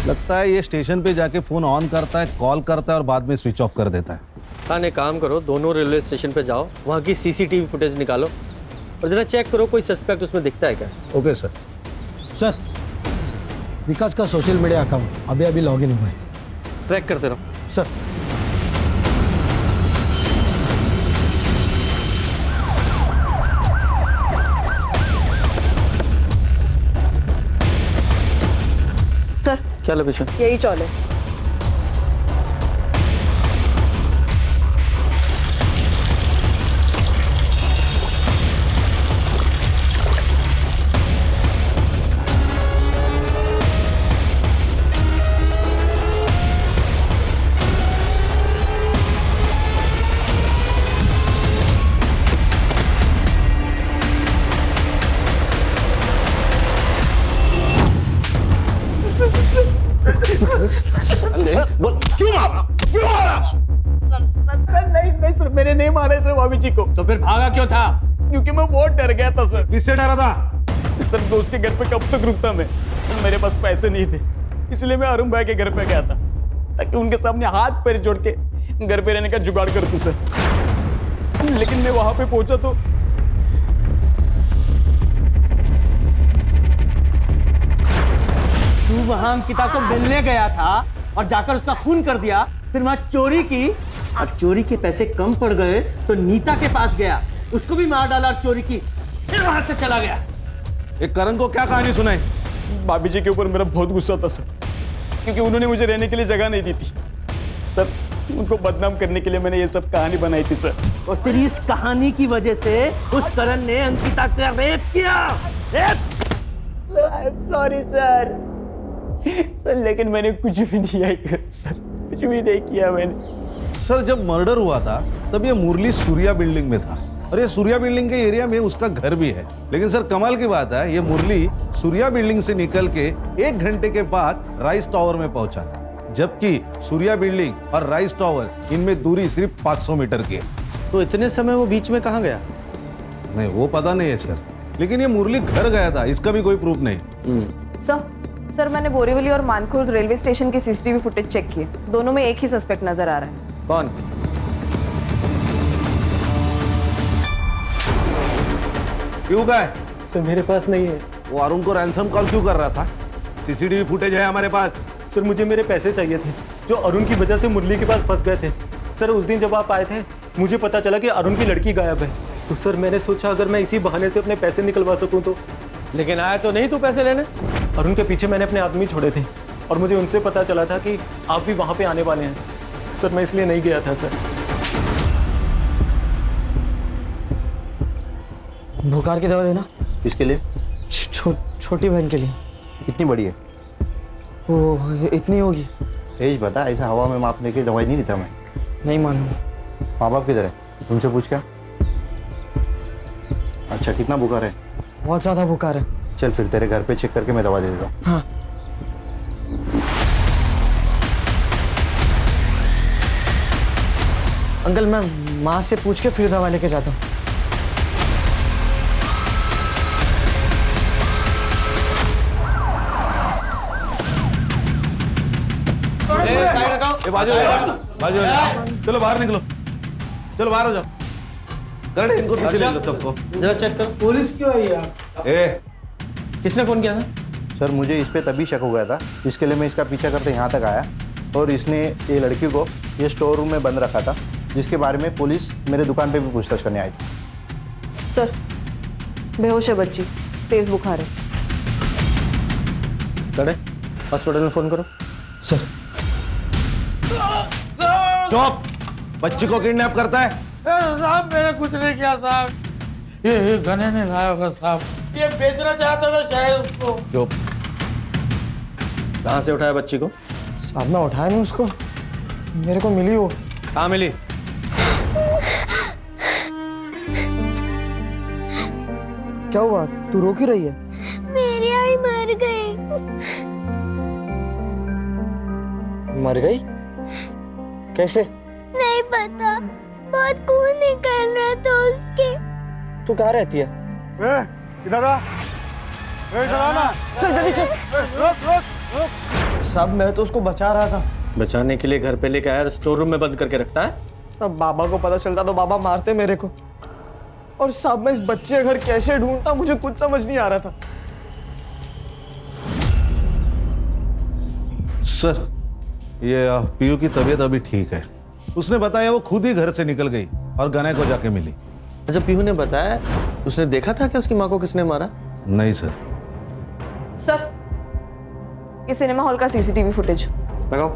लगता है ये स्टेशन पे जाके फोन ऑन करता है, कॉल करता है और बाद में स्विच ऑफ कर देता है। खान एक काम करो, दोनों रेलवे स्टेशन पे जाओ, वहाँ की सीसीटीवी फुटेज निकालो और जरा चेक करो कोई सस्पेक्ट उसमें दिखता है क्या। Okay sir. सर, विकास का सोशल मीडिया अकाउंट अभी अभी लॉगिन हुआ है, ट्रैक करते रहो। सर। सर क्या लोकेशन? यही चौल है। क्यों मारा? क्यों मारा? नहीं सर, मैंने नहीं मारा सर भाभी जी को। तो फिर भागा क्यों था? क्योंकि मैं बहुत डर गया था सर। किससे डरा था? सर दोस्त के घर पे कब तक रुकता मैं? मेरे पास पैसे नहीं थे, इसलिए मैं अरुण भाई के घर पे गया था ताकि उनके सामने हाथ पैर जोड़ के घर पे रहने का जुगाड़ कर दूं सर। लेकिन मैं वहां पे पहुंचा तो तू वहां अंकिता को मिलने गया था और जाकर उसका खून कर दिया, फिर वहां चोरी की और चोरी के पैसे कम पड़ गए तो नीता के पास गया, उसको भी मार डाला और चोरी की, फिर वहां से चला गया। एक करण को क्या कहानी सुनाई? भाभी जी के ऊपर मेरा बहुत गुस्सा था सर, क्योंकि उन्होंने मुझे रहने के लिए जगह नहीं दी थी सर। उनको बदनाम करने के लिए मैंने ये सब कहानी बनाई थी सर। और तेरी इस कहानी की वजह से उस करण ने अंकिता का रेप किया। सॉरी सर, लेकिन मैंने कुछ भी नहीं किया सर, कुछ भी नहीं किया मैंने। सर जब मर्डर हुआ था तब ये मुरली सूर्या बिल्डिंग में था और ये सूर्या बिल्डिंग के एरिया में उसका घर भी है। लेकिन सर कमाल की बात है, ये मुरली सूर्या बिल्डिंग से निकल के 1 घंटे के बाद राइस टावर में पहुंचा, जबकि सूर्या बिल्डिंग और राइस टावर इनमें दूरी सिर्फ 500 मीटर की है। तो इतने समय वो बीच में कहाँ गया? नहीं वो पता नहीं है सर, लेकिन ये मुरली घर गया था, इसका भी कोई प्रूफ नहीं। सर मैंने बोरीवली और मानकुर रेलवे स्टेशन की सीसीटीवी फुटेज चेक किए, दोनों में एक ही सस्पेक्ट नजर आ रहा है। कौन? क्यों का है? सर मेरे पास नहीं है। वो अरुण को रैंसम कॉल क्यों कर रहा था? सीसीटीवी फुटेज है हमारे पास। सर मुझे मेरे पैसे चाहिए थे जो अरुण की वजह से मुरली के पास फंस गए थे। सर उस दिन जब आप आए थे मुझे पता चला कि अरुण की लड़की गायब है, तो सर मैंने सोचा अगर मैं इसी बहाने से अपने पैसे निकलवा सकूं तो। लेकिन आया तो नहीं तू पैसे लेने? अरुण के पीछे मैंने अपने आदमी छोड़े थे और मुझे उनसे पता चला था कि आप भी वहाँ पे आने वाले हैं। सर मैं इसलिए नहीं गया था सर। बुखार की दवा देना। किसके लिए? छोटी बहन के लिए। कितनी बड़ी है? वो इतनी होगी। एज बता, ऐसा हवा में मापने की दवाई नहीं देता मैं। नहीं मालूम। माँ बाप किधर है? तुमसे पूछ क्या? अच्छा कितना बुखार है? बहुत ज़्यादा बुखार है। चल फिर तेरे घर पे चेक करके मैं दवा दे देता हूँ। हाँ। अंकल मैं माँ से पूछ के फिर दवा लेके जाता हूँ। बाजू चलो बाहर निकलो, चलो बाहर हो जाओ। कर इनको पीछे ले लो सबको। जरा चेक करो। पुलिस क्यों आई यार? किसने फोन किया था? सर मुझे इस पे तभी शक हो गया था, इसके लिए मैं इसका पीछा करते यहाँ तक आया और इसने ये लड़की को ये स्टोर रूम में बंद रखा था, जिसके बारे में पुलिस मेरे दुकान पे भी पूछताछ करने आई थी। सर बेहोश है बच्ची, तेज बुखार है। चढ़े हॉस्पिटल में फोन करो। सर चुप! बच्ची को किडनैप करता है? साहब मैंने कुछ नहीं किया साहब, ये गने ने लाया होगा साहब, ये बेचना चाहता था शायद उसको। चुप! कहाँ से उठाया बच्ची को? साहब मैं उठाया नहीं उसको, मेरे को मिली वो। कहाँ मिली? क्या हुआ, तू रो क्यों रही है? मेरी आई मर गई। मर गई? कैसे? नहीं पता, बहुत खून निकल रहा था उसके। तू कहाँ रहती है? इधर आ, इधर आना। चल जल्दी चल। रोक। साहब मैं तो उसको बचा रहा था। बचाने के लिए घर पे लेके आया और स्टोर रूम में बंद करके रखता है। अब बाबा को पता चलता तो बाबा मारते मेरे को। और साहब मैं इस बच्चे का घर कैसे ढूंढता, मुझे कुछ समझ नहीं आ रहा था। सर, ये पीयू की तबीयत अभी ठीक है। उसने बताया वो खुद ही घर से निकल गई और गने को जाके मिली। अच्छा, पीहू ने बताया उसने देखा था कि उसकी माँ को किसने मारा? नहीं सर। सर, ये सिनेमा हॉल का सीसीटीवी फुटेज लगाओ।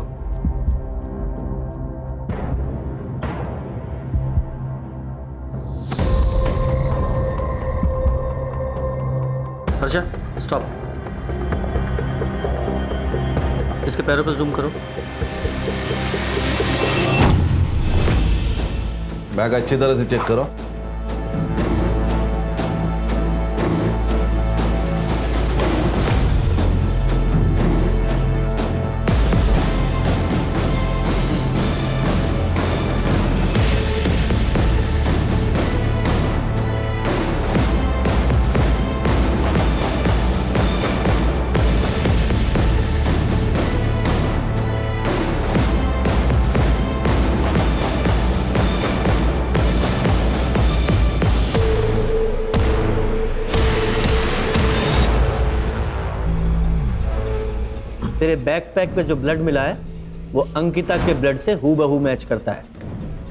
हर्षा, स्टॉप। इसके पैरों पर जूम करो। बैग अच्छी तरह से चेक करो। तेरे बैकपैक पे जो ब्लड मिला है वो अंकिता के ब्लड से हूबहू मैच करता है।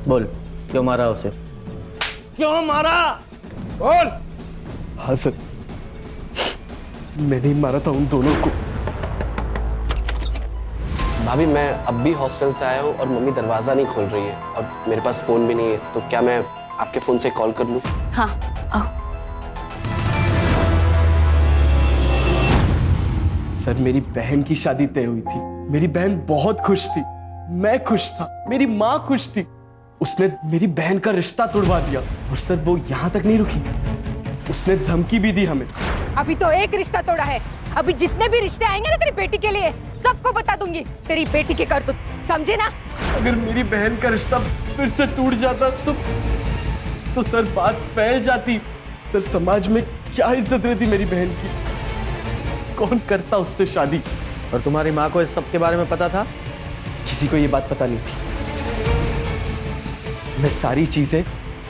बोल, क्यों मारा उसे? क्यों मारा? बोल। हाँ सर, मैंने ही मारा था उन दोनों को। भाभी, मैं अब भी हॉस्टल से आया हूँ और मम्मी दरवाजा नहीं खोल रही है और मेरे पास फोन भी नहीं है, तो क्या मैं आपके फोन से कॉल कर लूँ? हाँ आओ। सर, मेरी बहन की शादी तय हुई थी। मेरी बहन बहुत खुश थी, मैं खुश था, मेरी माँ खुश थी। उसने मेरी बहन का रिश्ता तोड़वा दिया। और सर वो यहाँ तक नहीं रुकी, उसने धमकी भी दी हमें। अभी तो एक रिश्ता तोड़ा है, अभी जितने भी रिश्ते आएंगे ना तेरी बेटी के लिए सबको बता दूंगी तेरी बेटी के करतूत, समझे ना? अगर मेरी बहन का रिश्ता फिर से टूट जाता तो सर बात फैल जाती। सर समाज में क्या इज्जत रहती मेरी बहन की, कौन करता उससे शादी? और तुम्हारी माँ को इस सब के बारे में पता था? किसी को ये बात पता नहीं थी। मैं सारी चीजें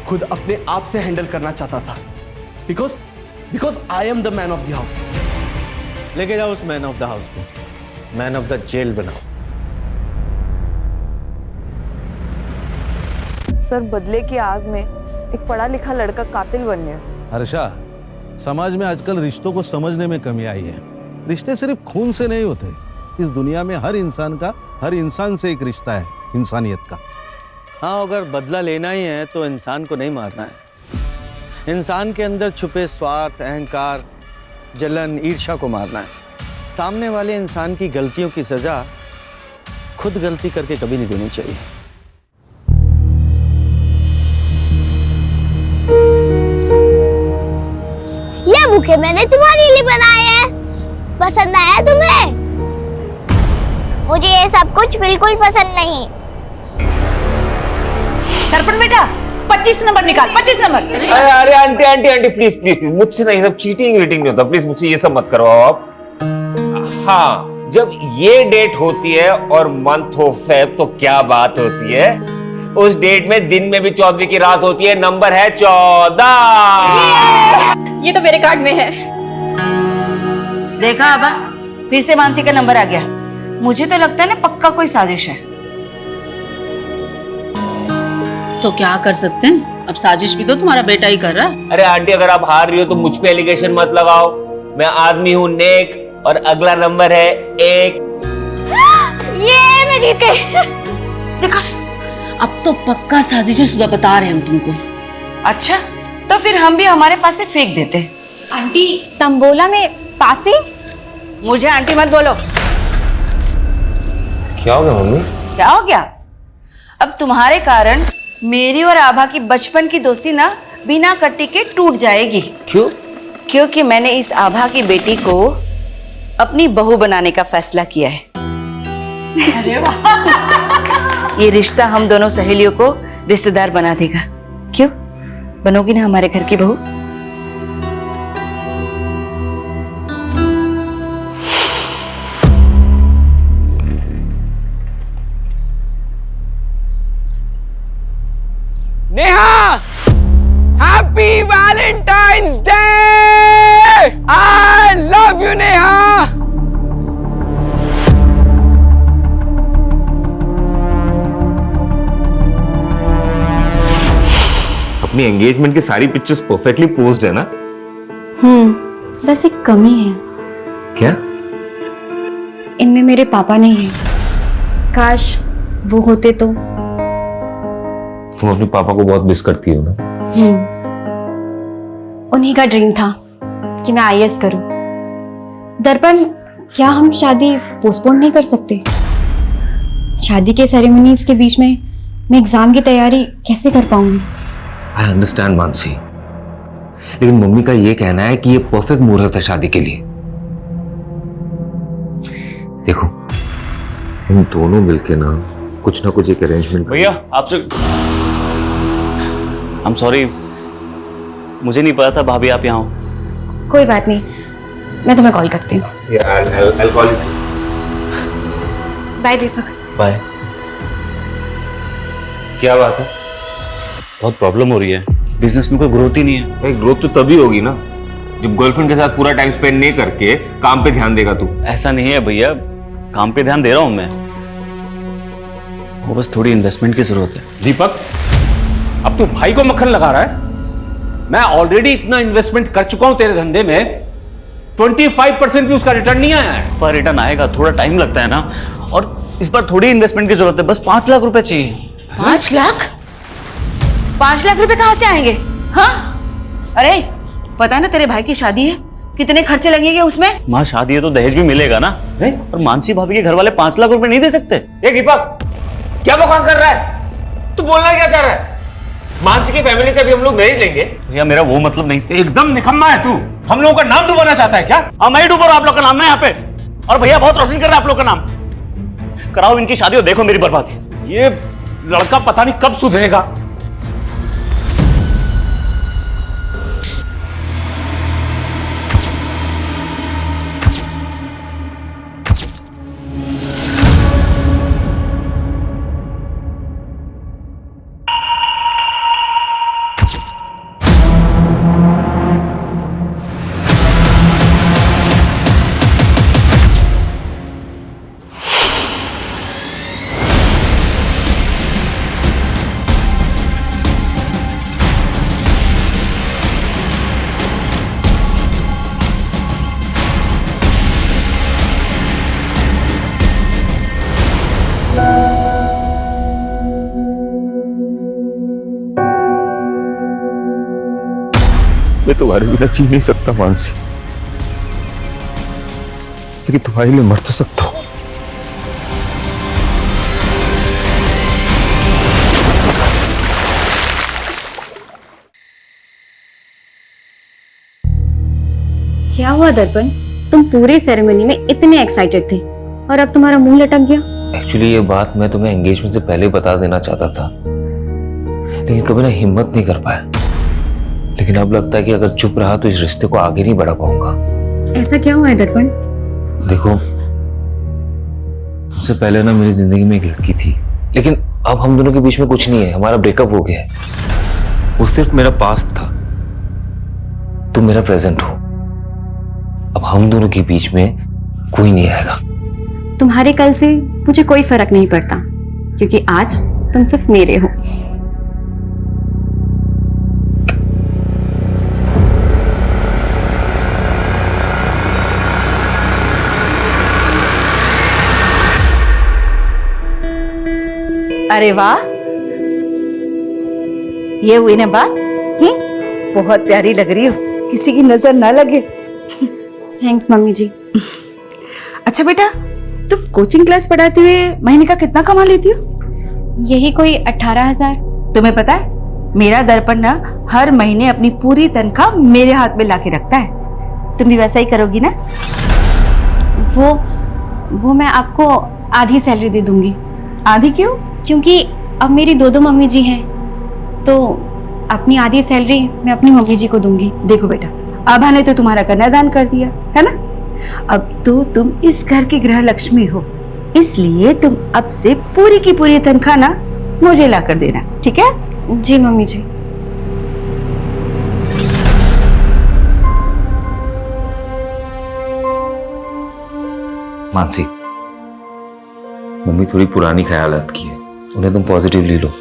खुद अपने आप से हैंडल करना चाहता था, because I am the man of the house. लेके जाओ उस मैन ऑफ द हाउस को, मैन ऑफ द जेल बनाओ। सर, बदले की आग में एक पढ़ा लिखा लड़का कातिल बन गया। हर्षा, समाज में आजकल रिश्तों को समझने में कमी आई है। रिश्ते सिर्फ खून से नहीं होते। इस दुनिया में हर इंसान से एक रिश्ता है, इंसानियत का। हाँ, अगर बदला लेना ही है तो इंसान को नहीं मारना है। इंसान के अंदर छुपे स्वार्थ, अहंकार, जलन, ईर्ष्या को मारना है। सामने वाले इंसान की गलतियों की सजा खुद गलती करके कभी नहीं देनी चाहिए। ये बुके मैंने तुम्हारे लिए बनाए हैं, पसंद आया तुम्हें? मुझे ये सब कुछ बिल्कुल पसंद नहीं। दर्पण बेटा, 25 नंबर निकाल, 25 नंबर। अरे aunty aunty aunty please please please, मुझसे नहीं, सब चीटिंग वीटिंग नहीं होता, प्लीज मुझसे ये सब मत करवाओ आप। हाँ, जब ये डेट होती है और मंथ ऑफ फेब तो क्या बात होती है। उस डेट में दिन में भी 14वीं की रात होती है, नंबर है 14। ये तो मेरे कार्ड में है। देखा आबा, फिर से मानसी का नंबर आ गया। मुझे तो लगता है ना पक्का कोई साजिश है। तो क्या कर सकते हैं, अब साजिश भी तो तुम्हारा बेटा ही कर रहा है। अरे आंटी, अगर आप हार रही हो तो मुझ पे एलिगेशन मत लगाओ। मैं आदमी हूँ नेक और अगला नंबर है 1। ये मैं जीत गई। देखा, अब तो पक्का साजिश शुदा बता रहे हैं हम तुमको। अच्छा, तो फिर हम भी हमारे पास से फेंक देते। आंटी, तंबोला में पासे? मुझे आंटी मत बोलो। क्या हो गया मम्मी? क्या हो गया? अब तुम्हारे कारण मेरी और आभा की बचपन की दोस्ती ना बिना कट्टी के टूट जाएगी। क्यों? क्योंकि मैंने इस आभा की बेटी को अपनी बहू बनाने का फैसला किया है। अरे वाह। ये रिश्ता हम दोनों सहेलियों को रिश्तेदार बना देगा। क्यों, बनोगी ना हमारे घर की बहू? Neha, happy Valentine's day! I love you Neha. अपनी एंगेजमेंट की सारी पिक्चर्स परफेक्टली पोज्ड है ना? बस एक कमी है, क्या? इनमें मेरे पापा नहीं है। काश वो होते तो। तुम अपने पापा को बहुत मिस करती हो ना? उन्हीं का ड्रीम था कि मैं आईएएस करूं। दर्पण, क्या हम शादी पोस्टपोन नहीं कर सकते? शादी के सेरेमनीज के बीच में मैं एग्जाम की तैयारी कैसे कर पाऊंगी? आई अंडरस्टैंड मानसी, लेकिन मम्मी का ये कहना है कि ये परफेक्ट मुहूर्त है शादी के लिए। देखो, हम दोनों मिलके ना कुछ एक अरेंजमेंट। भैया आपसे आई एम सॉरी, मुझे नहीं पता था भाभी आप यहाँ हो। कोई बात नहीं, मैं तुम्हें कॉल करती हूँ। बाय दीपक। बाय। क्या बात है? बहुत प्रॉब्लम हो रही है, बिजनेस में कोई ग्रोथ ही नहीं है। भाई ग्रोथ तो तभी होगी ना जब गर्लफ्रेंड के साथ पूरा टाइम स्पेंड नहीं करके काम पे ध्यान देगा तू। ऐसा नहीं है भैया, काम पे ध्यान दे रहा हूं मैं, वो बस थोड़ी इन्वेस्टमेंट की जरूरत है। दीपक, अब तू भाई को मक्खन लगा रहा है? मैं ऑलरेडी इतना इन्वेस्टमेंट कर चुका हूं तेरे धंधे में, 25% भी उसका रिटर्न नहीं आया है। पर रिटर्न आएगा, थोड़ा टाइम लगता है ना, और इस बार थोड़ी इन्वेस्टमेंट की जरूरत है, बस 5 लाख रुपए चाहिए। 5 लाख? 5 लाख रुपए कहां से आएंगे? हाँ, अरे पता है ना तेरे भाई की शादी है, कितने खर्चे लगेंगे उसमें? माँ शादी है तो दहेज भी मिलेगा ना, और मानसी भाभी के घर वाले 5 लाख रुपए नहीं दे सकते। ये दीपक क्या बकवास कर रहा है? तू बोलना क्या चाह रहा है? मानसी की फैमिली से भी हम लोग दहेज लेंगे? भैया मेरा वो मतलब नहीं। एकदम निकम्मा है तू, हम लोगों का नाम डुबाना चाहता है क्या? हाँ मैं ही डूब रहा हूं आप लोग का नाम ना यहाँ पे, और भैया बहुत रोशन कर रहा है आप लोग का नाम। कराओ इनकी शादी और देखो मेरी बर्बादी। ये लड़का पता नहीं कब सुधरेगा। मैं तुम्हारे बिना जी नहीं सकता मानसी, लेकिन तुम्हारे लिए मर तो सकता हूं। क्या हुआ दर्पण, तुम पूरे सेरेमनी में इतने एक्साइटेड थे और अब तुम्हारा मुंह लटक गया। एक्चुअली ये बात मैं तुम्हें एंगेजमेंट से पहले बता देना चाहता था, लेकिन कभी ना हिम्मत नहीं कर पाया। लेकिन अब लगता है कि अगर चुप रहा तो इस रिश्ते को आगे नहीं बढ़ा पाऊंगा। ऐसा क्या हुआ है दर्पण? देखो, उससे पहले ना मेरी जिंदगी में एक लड़की थी, लेकिन अब हम दोनों के बीच में कुछ नहीं है, हमारा ब्रेकअप हो गया है। वो सिर्फ मेरा पास्ट था, तुम मेरा प्रेजेंट हो। अब हम दोनों के बीच में कोई नहीं आएगा। तुम्हारे कल से मुझे कोई फर्क नहीं पड़ता, क्योंकि आज तुम सिर्फ मेरे हो। अरे वाह, ये हुई ना बात। बहुत प्यारी लग रही हो, किसी की नजर ना लगे। थैंक्स मम्मी जी। अच्छा बेटा, तुम कोचिंग क्लास पढ़ाते हुए महीने का कितना कमा लेती हो? यही कोई 18,000। तुम्हें पता है, मेरा दर्पण ना हर महीने अपनी पूरी तनख्वाह मेरे हाथ में लाके रखता है। तुम भी वैसा ही करोगी ना? वो मैं आपको आधी सैलरी दे दूंगी। आधी क्यों? क्योंकि अब मेरी 2 मम्मी जी हैं तो अपनी आधी सैलरी मैं अपनी मम्मी जी को दूंगी। देखो बेटा, आभा ने तो तुम्हारा कन्यादान कर दिया है ना, अब तो तुम इस घर की गृह लक्ष्मी हो, इसलिए तुम अब से पूरी की पूरी तनख्वाह ना मुझे ला कर देना, ठीक है? जी मम्मी जी। मानसी, मम्मी थोड़ी पुरानी ख्यालात की है, उन्हें तुम पॉजिटिवली लो।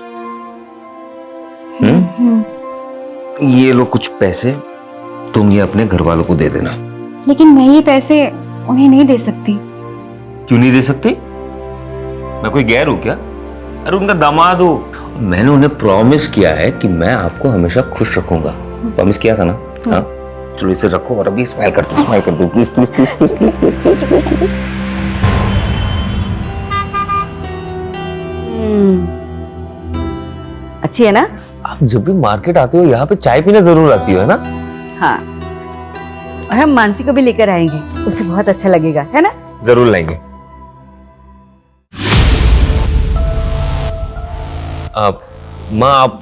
ये लो कुछ पैसे, तुम ये अपने घर वालों को दे देना। लेकिन मैं ये पैसे उन्हें नहीं दे सकती। क्यों नहीं दे सकती? मैं कोई गैर हूं क्या? अरे उनका दामाद हो। मैंने उन्हें प्रॉमिस किया है कि मैं आपको हमेशा खुश रखूंगा। प्रॉमिस किया था ना? हाँ, चलो इसे रखो और अभी स्माइल कर दो, प्लीज प्लीज प्लीज प्लीज। अच्छी है ना? आप जब भी मार्केट आते हो यहाँ पे चाय पीने जरूर आती हो, है ना? हाँ, और हम मानसी को भी लेकर आएंगे, उसे बहुत अच्छा लगेगा, है ना? जरूर लाएंगे। माँ आप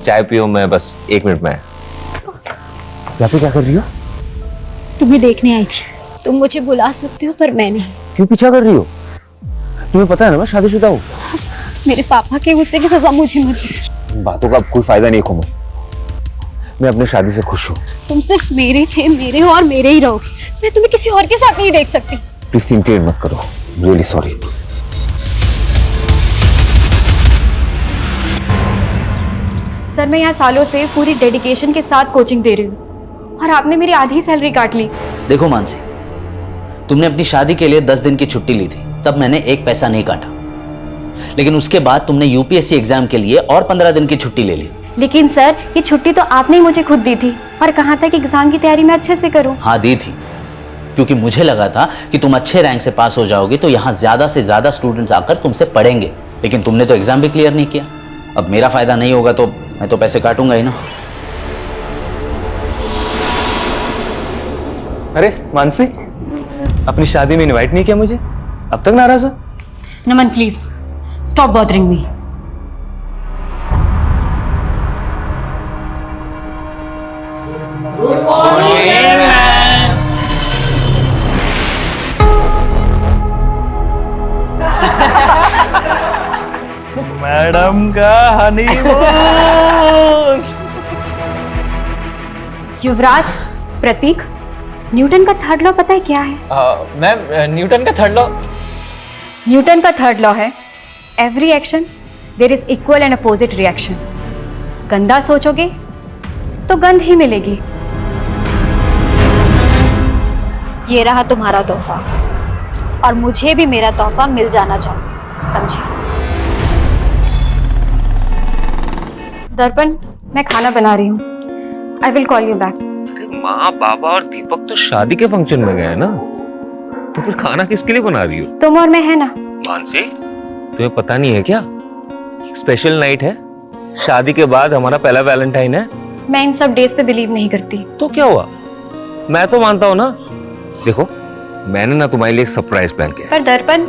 चाय पियो, मैं बस 1 मिनट में। यहाँ पे क्या कर रही हो? तुम्हें देखने आई थी। तुम मुझे बुला सकते हो पर मैं नहीं। क्यों पीछा कर रही हो? तुम्हें पता है ना मैं शादीशुदा हूँ। मेरे पापा के गुस्से की सजा मुझे मत दो। बातों का अब कोई फायदा नहीं खोमो, मैं अपनी शादी से खुश हूँ। तुम सिर्फ मेरे थे, मेरे हो और मेरे ही रहोगे। मैं तुम्हें किसी और के साथ नहीं देख सकती। प्लीज सिंकेट मत करो, रियली सॉरी। सर मैं यहाँ सालों से पूरी डेडिकेशन के साथ कोचिंग दे रही हूँ और आपने मेरी आधी सैलरी काट ली। देखो मानसी, तुमने अपनी शादी के लिए 10 दिन की छुट्टी ली थी, तब मैंने 1 पैसा नहीं काटा। लेकिन उसके बाद तुमने यूपीएससी एग्जाम के लिए और 15 दिन की छुट्टी ले ली। लेकिन सर ये छुट्टी तो आपने ही मुझे खुद दी थी और कहा था कि एग्जाम की तैयारी मैं अच्छे से करूं। हाँ दी थी, क्योंकि मुझे लगा था कि तुम अच्छे रैंक से पास हो जाओगे तो यहाँ ज्यादा से ज्यादा स्टूडेंट्स आकर तुमसे पढ़ेंगे। लेकिन तुमने तो एग्जाम भी क्लियर नहीं किया। अब मेरा फायदा नहीं होगा तो मैं तो पैसे काटूंगा ही ना। अरे मानसी, अपनी शादी में इनवाइट नहीं किया मुझे, अब तक नाराज हो? Naman please stop bothering me. Good morning ma'am. Madam का हनीमून। युवराज, प्रतीक, न्यूटन का थर्ड लॉ पता है क्या है? मैम न्यूटन का थर्ड लॉ? न्यूटन का थर्ड लॉ है every action there is equal and opposite reaction. गंदा सोचोगे तो गंध ही मिलेगी। ये रहा तुम्हारा तोहफा और मुझे भी मेरा तोहफा मिल जाना चाहिए, समझे? दर्पण, मैं खाना बना रही हूँ। I will call you back. माँ, बाबा और दीपक तो शादी के फंक्शन में गए ना, तो फिर खाना किसके लिए बना रही हो? तुम और मैं है ना। मानसी, तुम्हें पता नहीं है क्या, स्पेशल नाइट है, शादी के बाद हमारा पहला वैलेंटाइन है। मैं इन सब डेज पे बिलीव नहीं करती। तो क्या हुआ, मैं तो मानता हूँ ना। देखो, मैंने ना तुम्हारे लिए एक सरप्राइज प्लान किया। पर दर्पण,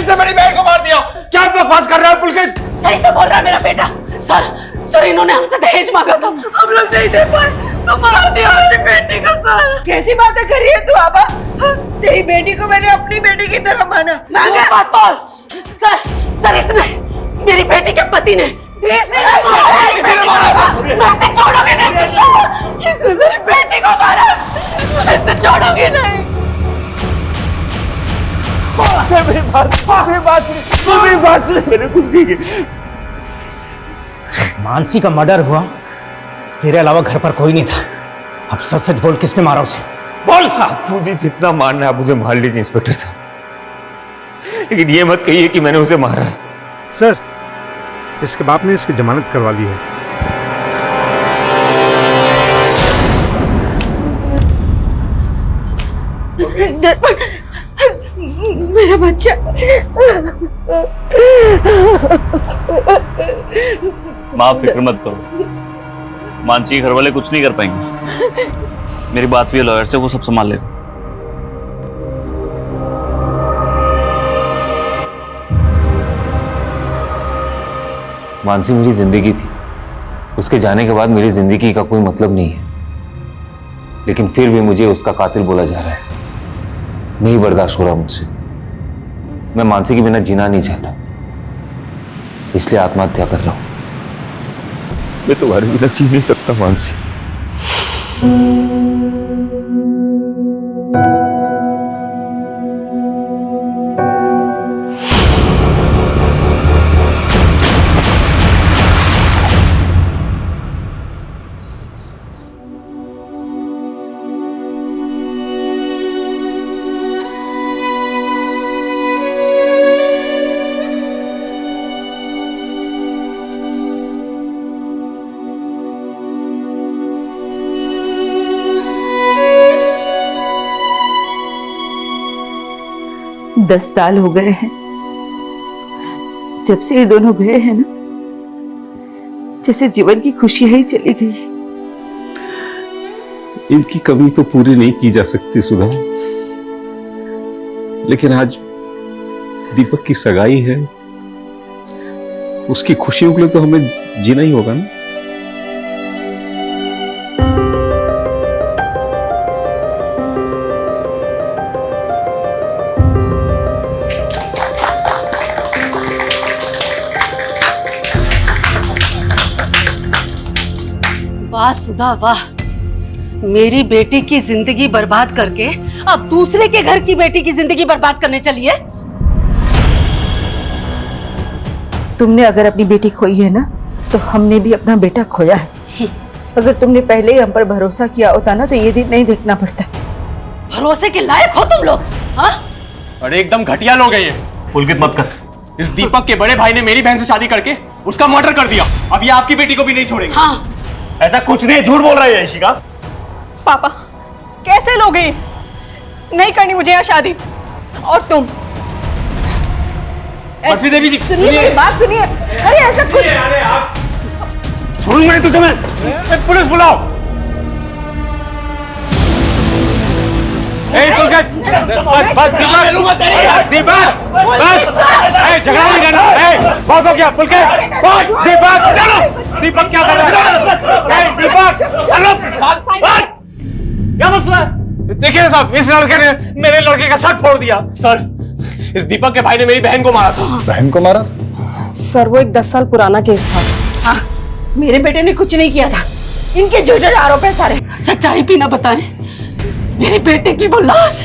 इससे बड़ी बहन को मार दिया। क्या बकवास कर रहे हो पुलकित? सही तो बोल रहा है मेरा बेटा। सर इन्होंने हमसे दहेज मांगा था, हम लोग नहीं दे पाए तो मार दिया मेरी बेटी को। सर कैसी बातें कर रही है तू आबा? तेरी बेटी को मैंने अपनी बेटी की तरह माना। बात बोल। सर इसने, मेरी बेटी के पति ने मैं छोड़ोगे नहीं, इसने मेरी बेटी को मारा, मैं इसे छोड़ोगे नहीं। मैंने कुछ नहीं किया। जब मानसी का मर्डर हुआ तेरे अलावा घर पर कोई नहीं था। अब सच सच बोल, किसने मारा उसे? बोल। आप मुझे जितना मारना है आप मुझे मार लीजिए इंस्पेक्टर साहब, लेकिन ये मत कहिए कि मैंने उसे मारा है। सर, इसके बाप ने इसकी जमानत करवा ली है। मेरा बच्चा। माँ फिक्र मत करो, मानसी के घर वाले कुछ नहीं कर पाएंगे। मेरी बात हुई है लॉयर से, वो सब संभाल लेगा। मानसी मेरी जिंदगी थी, उसके जाने के बाद मेरी जिंदगी का कोई मतलब नहीं है, लेकिन फिर भी मुझे उसका कातिल बोला जा रहा है। नहीं बर्दाश्त हो रहा मुझसे। मैं मानसी के बिना जीना नहीं चाहता, इसलिए आत्महत्या कर रहा हूं। मैं तुम्हारे बिना जी नहीं सकता मानसी। दस साल हो गए हैं जब से ये दोनों गए हैं ना, जैसे जीवन की खुशियां ही चली गई। इनकी कमी तो पूरी नहीं की जा सकती सुधा, लेकिन आज दीपक की सगाई है, उसकी खुशियों के लिए तो हमें जीना ही होगा ना। वाह सुधा वाह, मेरी बेटी की जिंदगी बर्बाद करके अब दूसरे के घर की बेटी की जिंदगी बर्बाद करने चली है। तुमने अगर अपनी बेटी खोई है ना, तो हमने भी अपना बेटा खोया है। अगर तुमने पहले ही हम पर भरोसा किया होता ना, तो ये दिन नहीं देखना पड़ता। भरोसे के लायक हो तुम लोग, हाँ? अरे एकदम घटिया लोग हैं ये। पुलकित मत कर। इस दीपक के बड़े भाई ने मेरी बहन से शादी करके उसका मर्डर कर दिया। अब ये आपकी बेटी को भी नहीं छोड़ेंगे। हाँ। ऐसा कुछ नहीं, झूठ बोल रही है इशिका। पापा कैसे लोगे? नहीं करनी मुझे यहाँ शादी। और तुम बर्फी देवी जी सुनिए, मेरी बात सुनिए। अरे ऐसा कुछ छोड़ूंगा नहीं तुझे मैं। पुलिस बुलाओ। बस बस दीपक बस, झगड़ा नहीं करना। बहुत हो गया पुलकित, बहुत। दीपक क्या कर रहा है? दीपक क्या मसला है? देखिए साहब, इस लड़के ने मेरे लड़के का शर्ट फोड़ दिया। सर, इस दीपक के भाई ने मेरी बहन को मारा था। बहन को मारा था? सर वो एक 10 साल पुराना केस था। हाँ, मेरे बेटे ने कुछ नहीं किया था। इनके झूठे आरोप है सारे। सच्चाई भी ना बताएं, मेरी बेटे की वो लाश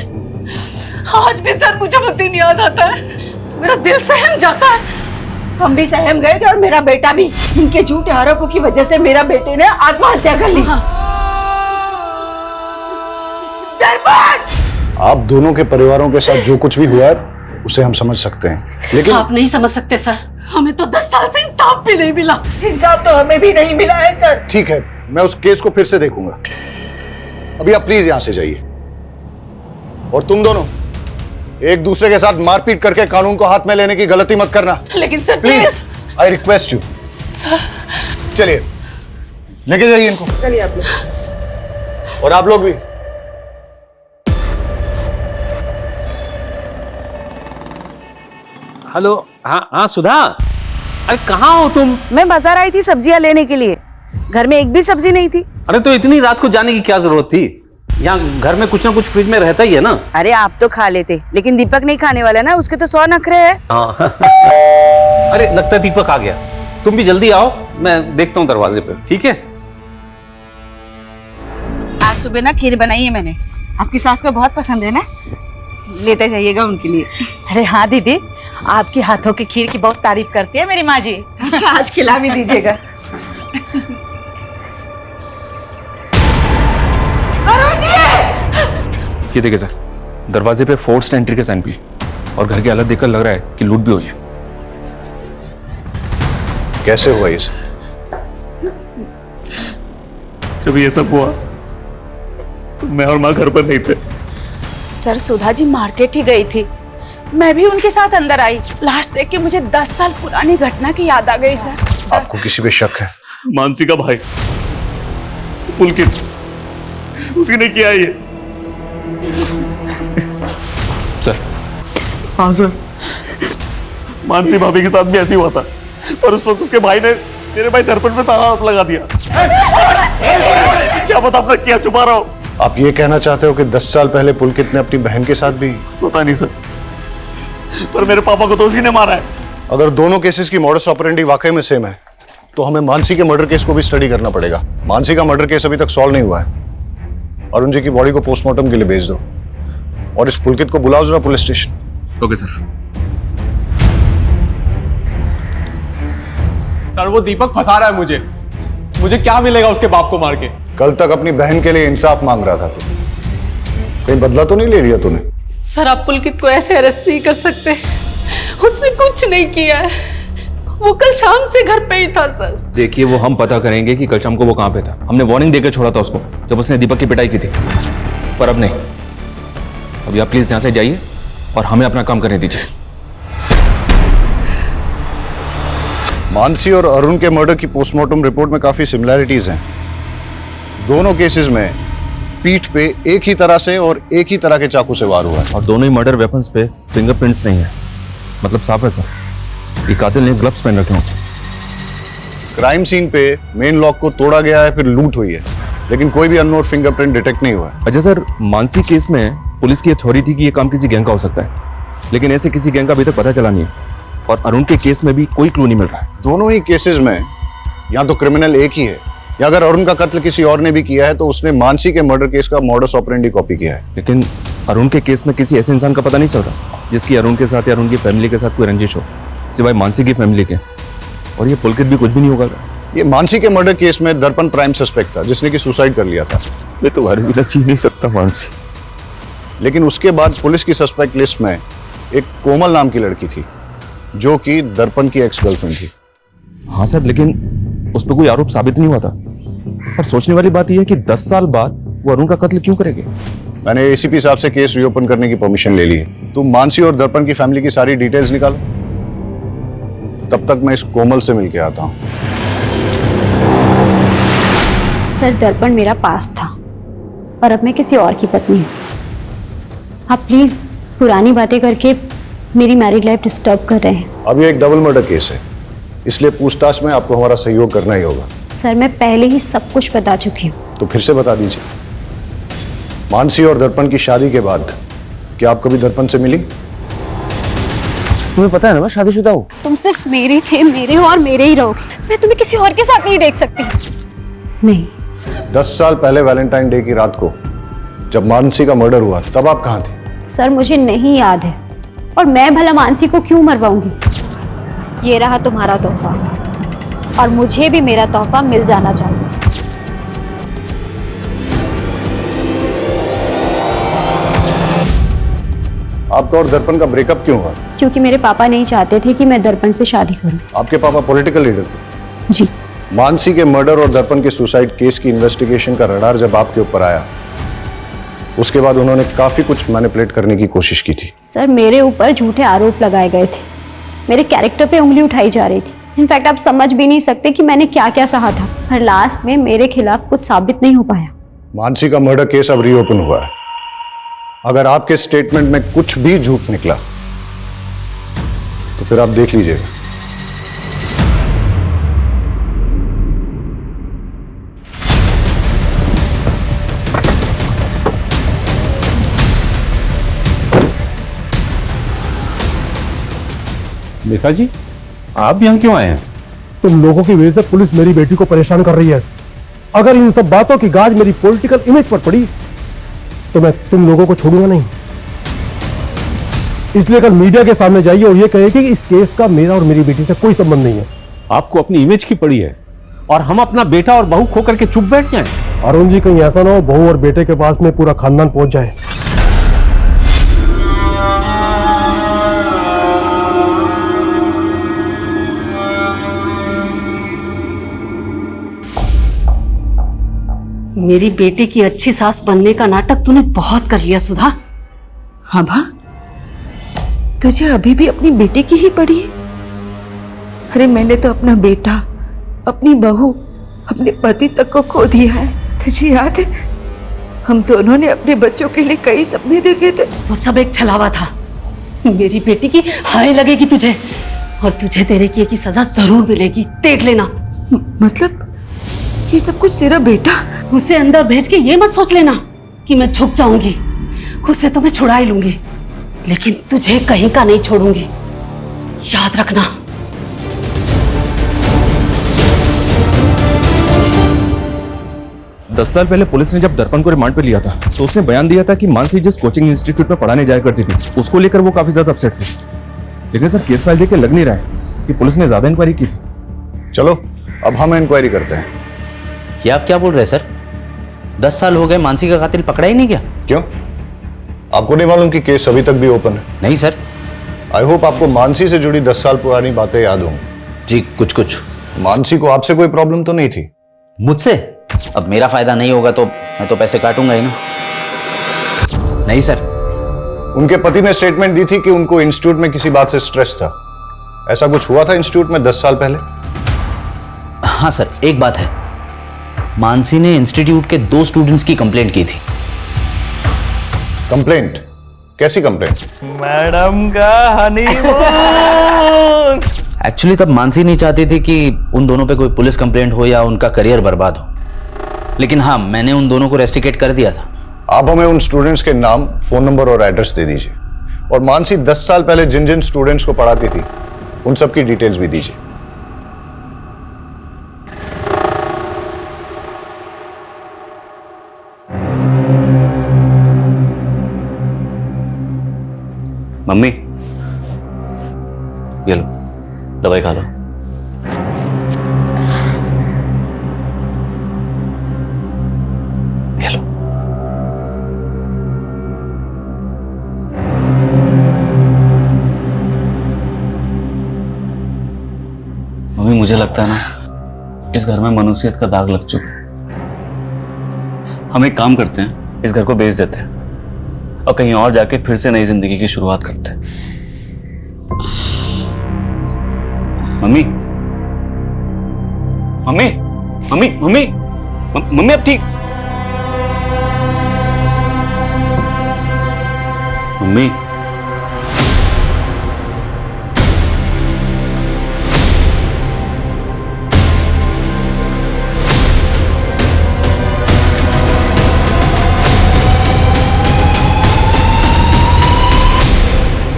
आज भी सर मुझे वो दिन याद आता है, मेरा दिल सहम जाता है। हम भी सहम गए थे और मेरा बेटा भी। इनके झूठे आरोपों की वजह से मेरा बेटे ने आत्महत्या कर ली। आप दोनों के परिवारों के साथ जो कुछ भी हुआ है उसे हम समझ सकते हैं, लेकिन आप नहीं समझ सकते सर, हमें तो 10 साल से इंसाफ भी नहीं मिला। इंसाफ तो हमें भी नहीं मिला है सर। ठीक है, मैं उस केस को फिर से देखूंगा। अभी आप प्लीज यहां से जाइए। और तुम दोनों एक दूसरे के साथ मारपीट करके कानून को हाथ में लेने की गलती मत करना। लेकिन sir please, I request you. चलिए लेके जाइए इनको। चलिए आप लोग। और आप लोग भी। हेलो। हाँ हाँ सुधा, अरे कहाँ हो तुम? मैं बाजार आई थी सब्जियां लेने के लिए, घर में एक भी सब्जी नहीं थी। अरे तो इतनी रात को जाने की क्या जरूरत थी? यहाँ घर में कुछ ना कुछ फ्रिज में रहता ही है ना। अरे आप तो खा लेते, लेकिन दीपक नहीं खाने वाला ना, उसके तो 100 नखरे हैं। हाँ। अरे लगता है दीपक आ गया। तुम भी जल्दी आओ, मैं देखता हूँ दरवाजे पे, ठीक है? आज सुबह ना खीर बनाई है मैंने, आपकी सास को बहुत पसंद है ना, लेते जाइएगा उनके लिए। अरे हाँ दीदी, आपके हाथों की खीर की बहुत तारीफ करती है मेरी माँ जी। अच्छा, आज खिला भी दीजिएगा। ये देखिए सर, दरवाजे पे फोर्स्ड एंट्री के साइन भी, और घर की हालत देखकर लग रहा है कि लूट भी हुई है। कैसे हुआ ये सब? जब ये सब हुआ तो मैं और माँ घर पर नहीं थे। सर सुधा जी मार्केट ही गई थी, मैं भी उनके साथ अंदर आई। लास्ट देख के मुझे 10 साल पुरानी घटना की याद आ गई सर। आपको किसी पे शक है? मानसी का भाई पुलकित, उसने किया है ये। सर। हाँ सर, मानसी भाभी के साथ भी ऐसे हुआ था, पर उस वक्त उसके भाई ने मेरे भाई दर्पण पे सारा हाथ लगा दिया। क्या पता आपने क्या छुपा रहा हो? आप ये कहना चाहते हो कि 10 साल पहले पुलकित ने अपनी बहन के साथ भी? पता नहीं सर, पर मेरे पापा को तो उसी ने मारा है। अगर दोनों केसेस की मॉडस ऑपरेंडी वाकई में सेम है तो हमें मानसी के मर्डर केस को भी स्टडी करना पड़ेगा। मानसी का मर्डर केस अभी तक सॉल्व नहीं हुआ है। अरुण जी की बॉडी को पोस्टमार्टम के लिए भेज दो और इस पुलकित को बुलाओ जरा police station. Okay sir. Sir वो दीपक फंसा रहा है मुझे क्या मिलेगा उसके बाप को मार के? कल तक अपनी बहन के लिए इंसाफ मांग रहा था तू, कहीं बदला तो नहीं ले लिया तूने? सर आप पुलकित को ऐसे अरेस्ट नहीं कर सकते, उसने कुछ नहीं किया है, वो कल शाम से घर पे ही था सर। देखिए, वो हम पता करेंगे कि कल शाम को वो कहाँ पे था। हमने वार्निंग देकर छोड़ा था उसको जब उसने दीपक की पिटाई की थी, पर अब नहीं। अभी आप प्लीज यहाँ से जाइए और हमें अपना काम करने दीजिए। मानसी और अरुण के मर्डर की पोस्टमार्टम रिपोर्ट में काफी सिमिलैरिटीज हैं। दोनों केसेस में पीठ पे एक ही तरह से और एक ही तरह के चाकू से वार हुआ है, और दोनों ही मर्डर वेपन्स पे फिंगरप्रिंट्स नहीं है, मतलब साफ है सर। ये कातिल ने ग्लव्स पहन रखे होंगे। क्राइम सीन पे मेन लॉक को तोड़ा गया है, फिर लूट हुई है, लेकिन कोई भी अननोन फिंगरप्रिंट डिटेक्ट नहीं हुआ है। अच्छा सर, मानसी केस में पुलिस की थ्योरी थी कि ये काम किसी गैंग का हो सकता है, लेकिन ऐसे किसी गैंग का अभी तक पता चला नहीं है। और अरुण के केस में भी कोई क्लू नहीं मिल रहा है। दोनों ही केसेस में या तो क्रिमिनल एक ही है, या अगर अरुण का कत्ल किसी और ने भी किया है तो उसने मानसी के मर्डर केस का मॉडस ऑपरेंडी कॉपी किया है। लेकिन अरुण के केस में किसी ऐसे इंसान का पता नहीं चल रहा जिसकी अरुण के साथ या अरुण की फैमिली के साथ कोई रंजिश हो, सिवाय मानसी की फैमिली के। और ये पुलकित भी कुछ भी नहीं होगा। ये मानसी के मर्डर केस में दर्पण प्राइम सस्पेक्ट था, जिसने कि सुसाइड कर लिया था। मैं तुम्हारे बिना जी नहीं सकता मानसी। लेकिन उसके बाद पुलिस की सस्पेक्ट लिस्ट में एक कोमल नाम की लड़की थी, जो कि दर्पण की एक्स गर्लफ्रेंड थी। हाँ सर, लेकिन उस पर कोई आरोप साबित नहीं हुआ था। और सोचने वाली बात यह है कि 10 साल बाद वो अरुण का कत्ल क्यों करेंगे? मैंने एसीपी साहब से केस रीओपन करने की परमिशन ले ली है। तुम मानसी और दर्पण की फैमिली की सारी डिटेल्स निकालो, तब तक मैं इस कोमल से मिलके आता हूँ। सर, दर्पण मेरा पास था और अब मैं किसी और की पत्नी हूँ। आप प्लीज पुरानी बातें करके मेरी मैरिड लाइफ डिस्टर्ब कर रहे हैं। अब ये एक डबल मर्डर केस है, इसलिए पूछताछ में आपको हमारा सहयोग करना ही होगा। सर, मैं पहले ही सब कुछ बता चुकी हूँ। तो फिर से बता दीजिए, मानसी और दर्पण की शादी के बाद क्या आप कभी दर्पण से मिली? तुम्हें पता है ना मैं शादीशुदा हूँ। तुम सिर्फ मेरे थे, मेरे हो और मेरे ही रहोगे। मैं तुम्हें किसी और के साथ नहीं देख सकती। नहीं। 10 साल पहले वैलेंटाइन डे की रात को जब मानसी का मर्डर हुआ, तब आप कहाँ थे? सर, मुझे नहीं याद है, और मैं भला मानसी को क्यों मरवाऊंगी। ये रहा तुम्हारा तोहफा, और मुझे भी मेरा तोहफा मिल जाना चाहिए। आपका और दर्पण का ब्रेकअप क्यों हुआ? क्योंकि मेरे पापा नहीं चाहते थे कि मैं दर्पण से शादी करूं। आपके पापा पॉलिटिकल लीडर थे? जी। मानसी के मर्डर और दर्पण के सुसाइड केस की इन्वेस्टिगेशन का रडार जब आपके ऊपर आया, उसके बाद उन्होंने काफी कुछ मैनिपुलेट करने की कोशिश की थी। सर, मेरे ऊपर झूठे आरोप लगाए गए थे, मेरे कैरेक्टर पे उंगली उठाई जा रही थी। इनफैक्ट आप समझ भी नहीं सकते कि मैंने क्या क्या सहा था, पर लास्ट में मेरे खिलाफ कुछ साबित नहीं हो पाया। मानसी का मर्डर केस अब रीओपन हुआ है। अगर आपके स्टेटमेंट में कुछ भी झूठ निकला तो फिर आप देख लीजिएगा। निशा जी, आप यहाँ क्यों आए हैं? तुम लोगों की वजह से पुलिस मेरी बेटी को परेशान कर रही है। अगर इन सब बातों की गाज मेरी पॉलिटिकल इमेज पर पड़ी तो मैं तुम लोगों को छोड़ूंगा नहीं। इसलिए कल मीडिया के सामने जाइए और ये कहिए कि इस केस का मेरा और मेरी बेटी से कोई संबंध नहीं है। आपको अपनी इमेज की पड़ी है और हम अपना बेटा और बहू खो करके चुप बैठ जाएं। अरुण जी, कहीं ऐसा ना हो बहू और बेटे के पास में पूरा खानदान पहुंच जाए। मेरी बेटी की अच्छी सास बनने का नाटक तूने बहुत कर लिया सुधा। हाँ भा, तुझे अभी भी अपनी बेटी की ही पड़ी है? अरे मैंने तो अपना बेटा, अपनी बहू, अपने पति तक को खो दिया है। तुझे याद है हम दोनों ने अपने बच्चों के लिए कई सपने देखे थे। वो सब एक छलावा था। मेरी बेटी की हाय लगेगी तुझे, और तुझे तेरे किए की सजा जरूर मिलेगी, देख लेना। मतलब ये सब कुछ तेरा बेटा? उसे अंदर भेज के ये मत सोच लेना कि मैं झुक जाऊंगी। उसे तो मैं छुड़ा ही लूंगी, लेकिन तुझे कहीं का नहीं छोड़ूंगी, याद रखना। दस साल पहले पुलिस ने जब दर्पण को रिमांड पे लिया था तो उसने बयान दिया था कि मानसी जिस कोचिंग इंस्टीट्यूट में पढ़ाने जाया करती थी उसको लेकर वो काफी ज्यादा अपसेट थी। लेकिन सर केस फाइल देख के लग नहीं रहा है कि पुलिस ने ज्यादा इंक्वायरी की थी। चलो अब हम इंक्वायरी करते हैं। ये आप क्या बोल रहे हैं सर? 10 साल हो गए, मानसी का कातिल पकड़ा ही नहीं गया? क्यों, आपको नहीं मालूम कि केस अभी तक भी ओपन है? नहीं सर। आई होप आपको मानसी से जुड़ी 10 साल पुरानी बातें याद होंगी। जी कुछ कुछ। मानसी को आपसे कोई प्रॉब्लम तो नहीं थी? मुझसे? अब मेरा फायदा नहीं होगा तो मैं तो पैसे काटूंगा ही ना। नहीं सर। उनके पति ने स्टेटमेंट दी थी कि उनको इंस्टीट्यूट में किसी बात से स्ट्रेस था। ऐसा कुछ हुआ था इंस्टीट्यूट में 10 साल पहले? हाँ सर, एक बात है, मानसी ने इंस्टीट्यूट के 2 स्टूडेंट्स की कंप्लेंट की थी। कंप्लेंट? कैसी कंप्लेंट? मैडम का हनीमून। एक्चुअली तब मानसी नहीं चाहती थी कि उन दोनों पे कोई पुलिस कंप्लेंट हो या उनका करियर बर्बाद हो, लेकिन हाँ मैंने उन दोनों को रेस्टिकेट कर दिया था। आप हमें उन स्टूडेंट्स के नाम, फोन नंबर और एड्रेस दे दीजिए, और मानसी 10 साल पहले जिन जिन स्टूडेंट्स को पढ़ाती थी उन सब की डिटेल्स भी दीजिए। मम्मी ये लो दवाई खा लो। ये लो। मम्मी मुझे लगता है ना इस घर में मनुष्यत का दाग लग चुका है। हम एक काम करते हैं, इस घर को बेच देते हैं और कहीं और जाके फिर से नई जिंदगी की शुरुआत करते हैं। Mummy mummy mummy mummy mummy अब ठीक? मम्मी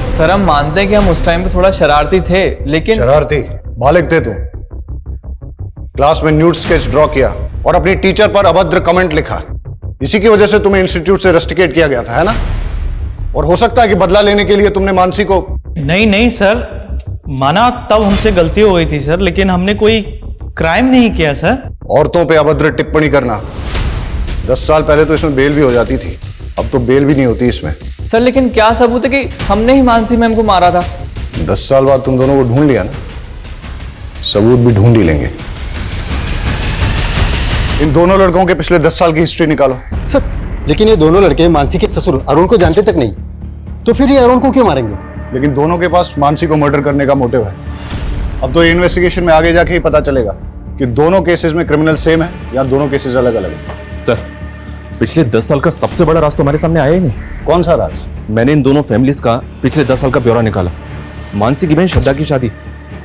सर हम मानते हैं कि हम उस टाइम पे थोड़ा शरारती थे, लेकिन शरारती बालिग थे तुम। क्लास में न्यूड स्केच ड्रॉ किया और अपनी टीचर पर अभद्र कमेंट लिखा। इसी की वजह से तुम्हें इंस्टीट्यूट से रस्टिकेट किया गया था, है ना? और हो सकता है कि बदला लेने के लिए तुमने मानसी को। नहीं सर, माना तब हमसे गलती हो गई थी सर, लेकिन हमने कोई क्राइम नहीं किया सर। औरतों पे अभद्र टिप्पणी करना, 10 साल पहले तो इसमें बेल भी हो जाती थी, अब तो बेल भी नहीं होती इसमें। सर लेकिन क्या सबूत है कि हमने ही मानसी मैम को मारा था? 10 साल बाद तुम दोनों को ढूंढ लिया ना, सबूत भी ढूंढ ही लेंगे। इन दोनों लड़कों के पिछले 10 साल की हिस्ट्री निकालो। सर लेकिन ये दोनों लड़के मानसी के ससुर अरुण को जानते तक नहीं, तो फिर ये अरुण को क्यों मारेंगे? लेकिन दोनों के पास मानसी को मर्डर करने का मोटिव है। अब तो इन्वेस्टिगेशन में आगे जाके ही पता चलेगा कि दोनों केसेस में क्रिमिनल सेम है या दोनों केसेस अलग अलग है। सर पिछले 10 साल का सबसे बड़ा राज तो हमारे सामने आया ही नहीं। कौन सा राज? मैंने इन दोनों फैमिलीज का पिछले 10 साल का ब्यौरा निकाला। मानसी की बहन श्रद्धा की शादी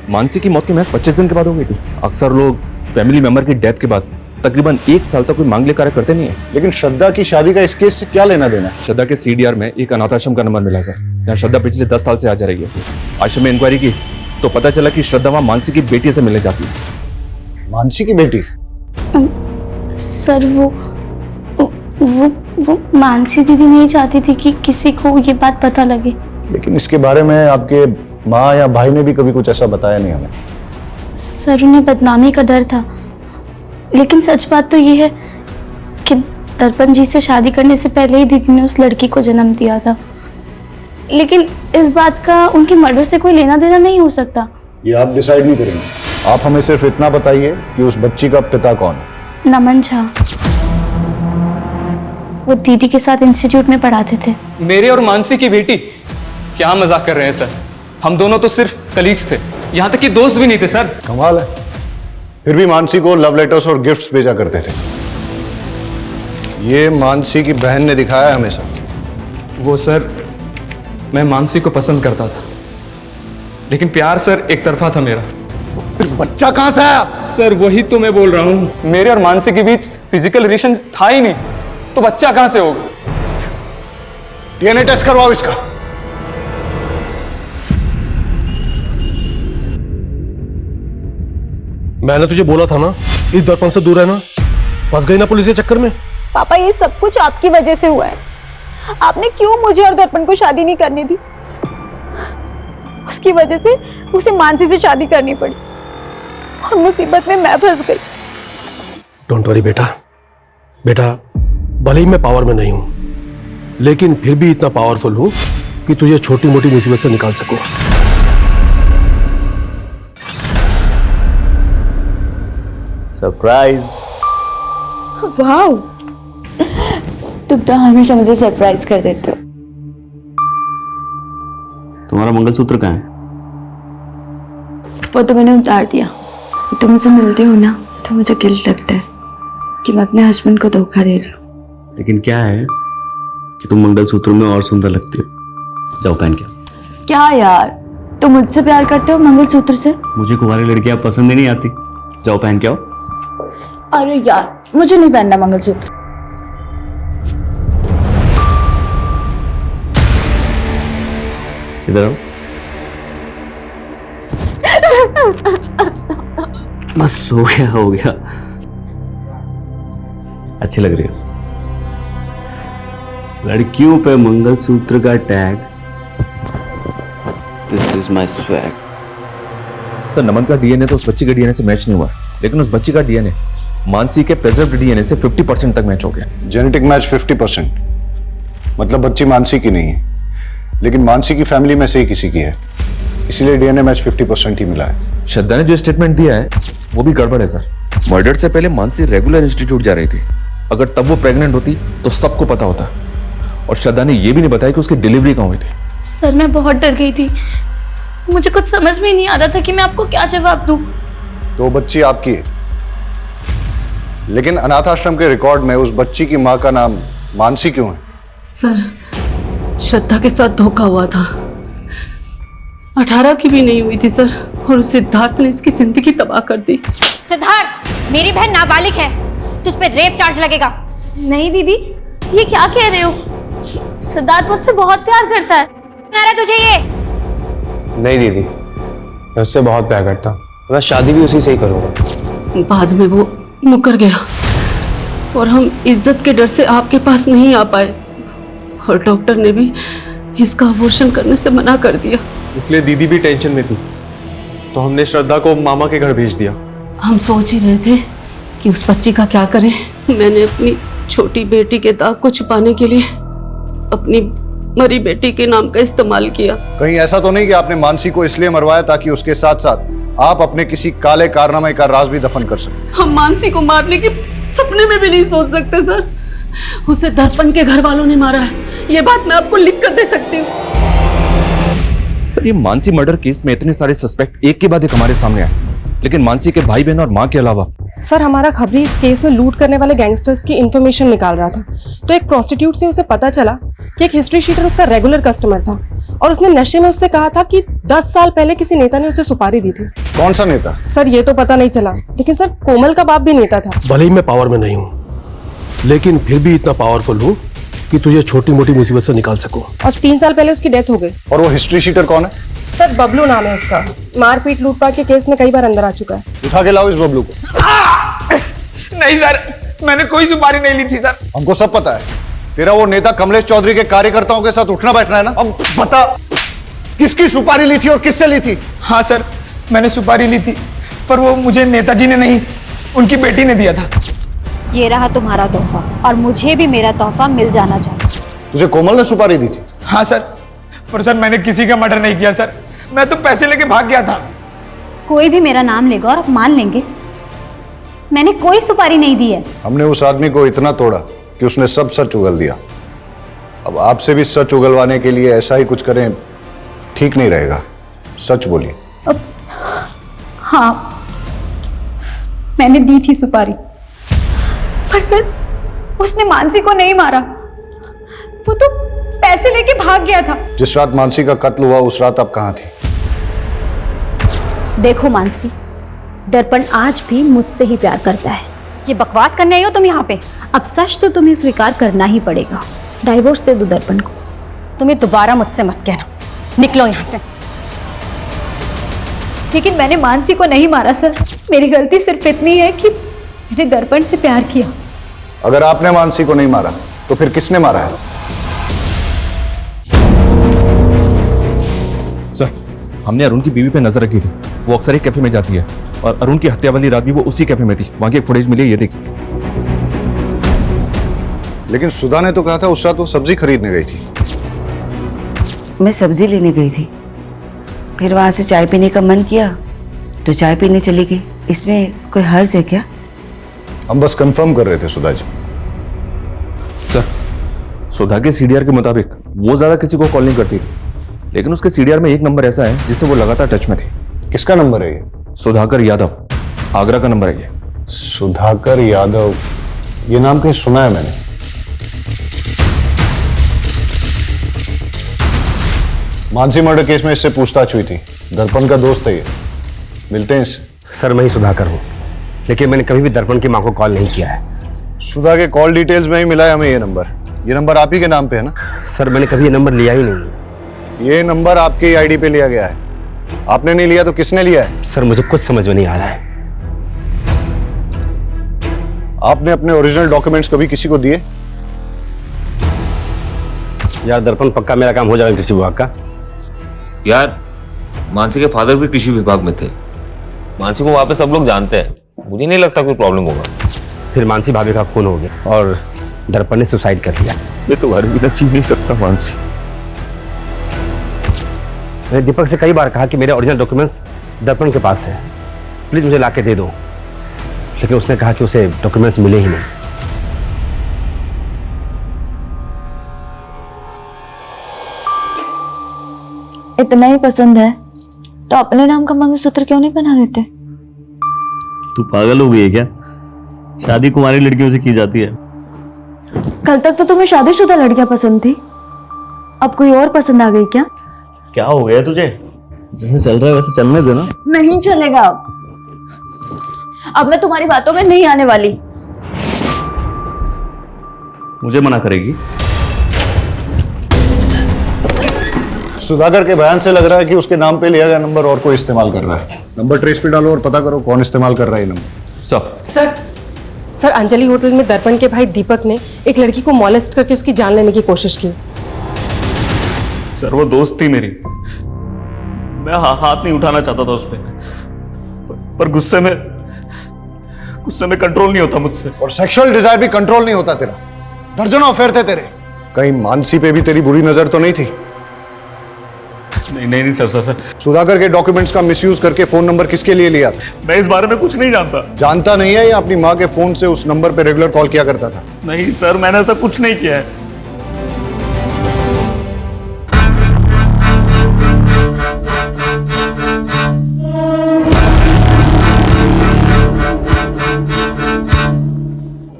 मानसी की मौत के महज 25 दिन के बाद हो गई थी। अक्सर लोग फैमिली मेंबर की डेथ के बाद तकरीबन 1 साल तक कोई मांगलिक कार्य करते नहीं है। लेकिन श्रद्धा की शादी का इस केस से क्या लेना देना? श्रद्धा के CDR में एक अनाथ आश्रम का नंबर मिला सर, यहाँ श्रद्धा पिछले 10 साल से आ जा रही है। आश्रम में इंक्वायरी की तो पता चला कि श्रद्धा वहां मानसी की बेटी से मिलने जाती है। मानसी की बेटी? सर वो मानसी दीदी नहीं चाहती थी कि किसी को ये बात पता लगे। लेकिन इसके बारे में आपके माँ या भाई ने भी कभी कुछ ऐसा बताया नहीं हमें। सर उन्हें बदनामी का डर था, लेकिन सच बात तो ये है कि दर्पण जी से शादी करने से पहले ही दीदी ने उस लड़की को जन्म दिया था। लेकिन इस बात का उनके मर्डर से कोई लेना देना नहीं हो सकता। ये आप डिसाइड नहीं करेंगे, आप हमें सिर्फ इतना बताइए कि उस बच्ची का पिता कौन है। नमन झा, वो दीदी के साथ इंस्टीट्यूट में पढ़ाते थे। मेरे और मानसी की बेटी? क्या मजाक कर रहे हैं सर, हम दोनों तो सिर्फ कलीग्स थे, यहाँ तक कि दोस्त भी नहीं थे सर। कमाल है, फिर भी मानसी को लव लेटर्स और गिफ्ट्स भेजा करते थे। ये मानसी की बहन ने दिखाया है हमेशा। वो सर, मैं मानसी को पसंद करता था, लेकिन प्यार सर एक तरफा था मेरा। फिर बच्चा कहां से आया? सर वही तो मैं बोल रहा हूँ, मेरे और मानसी के बीच फिजिकल रिलेशन था ही नहीं, तो बच्चा कहां से होगा? डीएनए टेस्ट करवाओ इसका। मैंने तुझे बोला था ना इस दर्पण से दूर रहना, फंस गई ना पुलिस के चक्कर में। पापा ये सब कुछ आपकी वजह से हुआ है। आपने क्यों मुझे और दर्पण को शादी नहीं करनी दी? उसकी वजह से उसे मानसी से शादी करनी पड़ी और मुसीबत में मैं फंस गई। डोंट वरी बेटा, बेटा भले ही मैं पावर में नहीं हूं, लेकिन फिर भी इतना पावरफुल हूं कि तुझे छोटी मोटी मुसीबत से निकाल सकूं। सरप्राइज। वाओ, तुम तो हमेशा मुझे सरप्राइज कर देते हो। तुम्हारा मंगलसूत्र कहाँ है? वो तो मैंने उतार दिया। तुम मुझसे मिलते हो ना तो मुझे गिल्ट लगता है कि मैं अपने हस्बैंड को धोखा दे रही हूँ। लेकिन क्या है कि तुम मंगलसूत्र में और सुंदर लगती हो। जाओ पहन के। क्या यार, तुम मुझसे प्यार करते हो मंगलसूत्र से? मुझे कुंवारी लड़कियां पसंद ही नहीं आती। जाओ पहन के आओ। अरे यार, मुझे नहीं पहनना मंगलसूत्र। इधर आओ। बस हो गया हो गया। अच्छी लग रही हो। लड़कियों पे मंगलसूत्र का tag. This is my swag. Sir Naman का डीएनए तो उस बच्ची के डीएनए से मैच नहीं हुआ, लेकिन उस बच्ची का डीएनए मानसी के प्रेजर्व्ड डीएनए से 50% तक मैच हो गया। जेनेटिक मैच 50%, मतलब बच्ची मानसी की नहीं है, लेकिन मानसी की फैमिली में से ही किसी की है, इसीलिए डीएनए मैच 50% ही मिला है। श्रद्धा ने जो स्टेटमेंट दिया है वो भी गड़बड़ है सर। मर्डर से पहले मानसी रेगुलर इंस्टीट्यूट जा रही थी। अगर तब वो प्रेग्नेंट होती तो सबको पता होता। और श्रद्धा ने यह भी नहीं बताया कि उसकी डिलीवरी कहाँ हुई थी। सर मैं बहुत डर गई थी, मुझे कुछ समझ में नहीं आ रहा था कि मैं आपको क्या जवाब दूं। तो बच्ची आपकी है, लेकिन अनाथ आश्रम के रिकॉर्ड में उस बच्ची की मां का नाम मानसी क्यों है? सर श्रद्धा के साथ धोखा हुआ था। 18 की भी नहीं हुई थी सर, और उस सिद्धार्थ ने इसकी जिंदगी तबाह कर दी। सिद्धार्थ, मेरी बहन नाबालिग है, तुझ पे रेप चार्ज लगेगा। नहीं दीदी, ये क्या कह रहे हो? सिद्धार्थ मुझसे बहुत प्यार करता है। ना रहा तुझे ये? नहीं दीदी, मैं उससे बहुत प्यार करता हूँ, मैं शादी भी उसी से ही करूँगा। बाद में वो मुकर गया और हम इज्जत के डर से आपके पास नहीं आ पाए, और डॉक्टर ने भी इसका अबॉर्शन करने से मना कर दिया। इसलिए दीदी भी टेंशन में थी, तो हमने श्रद्धा को मामा के घर भेज दिया। हम सोच ही रहे थे कि उस बच्ची का क्या करें। मैंने अपनी छोटी बेटी के दाग को छुपाने के लिए अपनी मरी बेटी के नाम का इस्तेमाल किया। कहीं ऐसा तो नहीं कि आपने मानसी को इसलिए मरवाया ताकि उसके साथ साथ आप अपने किसी काले कारनामे का राज भी दफन कर सकें? हम मानसी को मारने के सपने में भी नहीं सोच सकते सर। उसे दर्पण के घर वालों ने मारा है, ये बात मैं आपको लिख कर दे सकती हूँ। सर ये मानसी मर्डर केस में इतने सारे सस्पेक्ट एक के बाद एक हमारे सामने आए, लेकिन मानसी के भाई बहन और माँ के अलावा। सर हमारा खबरी इस केस में लूट करने वाले गैंगस्टर्स की इंफॉर्मेशन निकाल रहा था, तो एक प्रोस्टिट्यूट से उसे पता चला कि एक हिस्ट्री शीटर उसका रेगुलर कस्टमर था, और उसने नशे में उससे कहा था कि 10 साल पहले किसी नेता ने उसे सुपारी दी थी। कौन सा नेता? सर ये तो पता नहीं चला, लेकिन सर कोमल का बाप भी नेता था। भले ही मैं पावर में नहीं हूँ, लेकिन फिर भी इतना पावरफुल हूँ कि तुझे छोटी मोटी मुसीबत से निकाल सकूं। और 3 साल पहले उसकी डेथ हो गई। और वो हिस्ट्री शीटर कौन है? सर बबलू नाम है उसका, मारपीट लूटपाट के केस में कई बार अंदर आ चुका है। उठा के लाओ इस बबलू को। नहीं सर, मैंने कोई सुपारी नहीं ली थी सर। हमको सब पता है, तेरा वो नेता कमलेश चौधरी के कार्यकर्ताओं के साथ उठना बैठना है ना। अब बता, किसकी सुपारी ली थी और किससे ली थी? हाँ सर, मैंने सुपारी ली थी, पर वो मुझे नेताजी ने नहीं, उनकी बेटी ने दिया था। ये रहा तुम्हारा तोहफा, और मुझे भी मेरा तोहफा मिल जाना चाहिए। तुझे कोमल ने सुपारी दी थी? हाँ सर, पर सर मैंने किसी का मर्डर नहीं किया सर, मैं तो पैसे लेके भाग गया था। कोई भी मेरा नाम लेगा और आप मान लेंगे मैंने कोई सुपारी नहीं दी है। हमने उस आदमी को इतना तोड़ा कि उसने सब सच उगल दिया। अब आपसे भी सच उगलवाने के लिए ऐसा ही कुछ करें ठीक नहीं रहेगा। सच बोलिए। हाँ, मैंने दी थी सुपारी, पर सर उसने मानसी को नहीं मारा, वो तो पैसे लेके भाग गया था। जिस रात मानसी का कत्ल हुआ उस रात आप कहाँ थी? देखो मानसी, दर्पण आज भी मुझसे ही प्यार करता है। ये बकवास करने आई हो तुम यहाँ पे? अब सच तो तुम्हें स्वीकार करना ही पड़ेगा। डाइवोर्स दे दो दर्पण को। तुम्हें दोबारा मुझसे मत कहना, निकलो यहाँ से। लेकिन मैंने मानसी को नहीं मारा सर, मेरी गलती सिर्फ इतनी है कि मैंने दर्पण से प्यार किया। अगर आपने मानसी को नहीं मारा तो फिर किसने मारा है? सर, हमने अरुण की बीवी पे नजर रखी थी। वो अक्सर एक कैफे में जाती है और अरुण की हत्या वाली रात भी वो उसी कैफे में थी। वहां की एक फुटेज मिली है, ये देखिए। लेकिन सुधा ने तो कहा था उस रात वो सब्जी खरीदने गई थी। मैं सब्जी लेने गई थी, फिर वहां से चाय पीने का मन किया तो चाय पीने चली गई। इसमें कोई हर्ज है क्या? हम बस कंफर्म कर रहे थे सुधा जी। सर, सुधा के सीडीआर के मुताबिक वो ज्यादा किसी को कॉल नहीं करती थी, लेकिन उसके सीडीआर में एक नंबर ऐसा है जिससे वो लगातार टच में थी। किसका नंबर है ये? सुधाकर यादव, आगरा का नंबर है ये। सुधाकर यादव, ये नाम कहीं सुना है मैंने। मानसी मर्डर केस में इससे पूछताछ हुई थी, दर्पण का दोस्त है ये। मिलते हैं इससे। सर मैं ही सुधाकर हूँ, लेकिन मैंने कभी भी दर्पण की मां को कॉल नहीं किया है। सुधा के कॉल डिटेल्स में ही मिला है हमें ये नंबर। ये नंबर आप ही के नाम पे है ना? सर मैंने कभी ये नंबर लिया ही नहीं। ये नंबर आपके आईडी पे लिया गया है। आपने नहीं लिया तो किसने लिया है? सर मुझे कुछ समझ में नहीं आ रहा है। आपने अपने ओरिजिनल डॉक्यूमेंट्स कभी किसी को दिए? यार दर्पण, पक्का मेरा काम हो जाएगा कृषि विभाग का। यार, मानसी के फादर भी कृषि विभाग में थे। मानसी को वहां पे सब लोग जानते हैं, मुझे नहीं लगता कोई प्रॉब्लम होगा। फिर मानसी भाभी का खून हो गया और दर्पण ने सुसाइड कर लिया। मैं तुम्हारे बिना जी नहीं सकता मानसी। मैंने दीपक से कई बार कहा कि मेरे ओरिजिनल डॉक्यूमेंट्स दर्पण के पास है, प्लीज मुझे लाके दे दो, लेकिन उसने कहा कि उसे डॉक्यूमेंट्स मिले ही नहीं। इतना ही पसंद है तो अपने नाम का मंगलसूत्र क्यों नहीं बना देते? तू पागल हो गई है क्या? शादी कुंवारी लड़कियों से की जाती है। कल तक तो तुम्हें शादीशुदा लड़कियां पसंद थी, अब कोई और पसंद आ गई क्या? क्या हो गया तुझे? जैसे चल रहा है वैसे चलने देना। नहीं चलेगा। अब मैं तुम्हारी बातों में नहीं आने वाली। मुझे मना करेगी? सुधाकर के बयान से लग रहा है कि उसके नाम पे लिया गया नंबर और कोई इस्तेमाल कर रहा है। नंबर ट्रेस पे डालो और पता करो कौन इस्तेमाल कर रहा है ये नंबर। सर अंजलि होटल में दर्पण के भाई दीपक ने एक लड़की को मॉलेस्ट करके उसकी जान लेने की कोशिश की। सर वो दोस्त थी मेरी, मैं हाथ नहीं उठाना चाहता था उस पर गुस्से में कंट्रोल नहीं होता मुझसे। और सेक्सुअल डिजायर भी कंट्रोल नहीं होता तेरा। दर्जनों अफेयर थे तेरे। कहीं मानसी पे भी तेरी बुरी नजर तो नहीं थी? नहीं सर। सुधाकर के डॉक्यूमेंट्स का मिसयूज करके फोन नंबर किसके लिए लिया? मैं इस बारे में कुछ नहीं जानता। जानता नहीं है या अपनी माँ के फोन से उस नंबर पे रेगुलर कॉल किया करता था? नहीं सर, मैंने ऐसा कुछ नहीं किया है।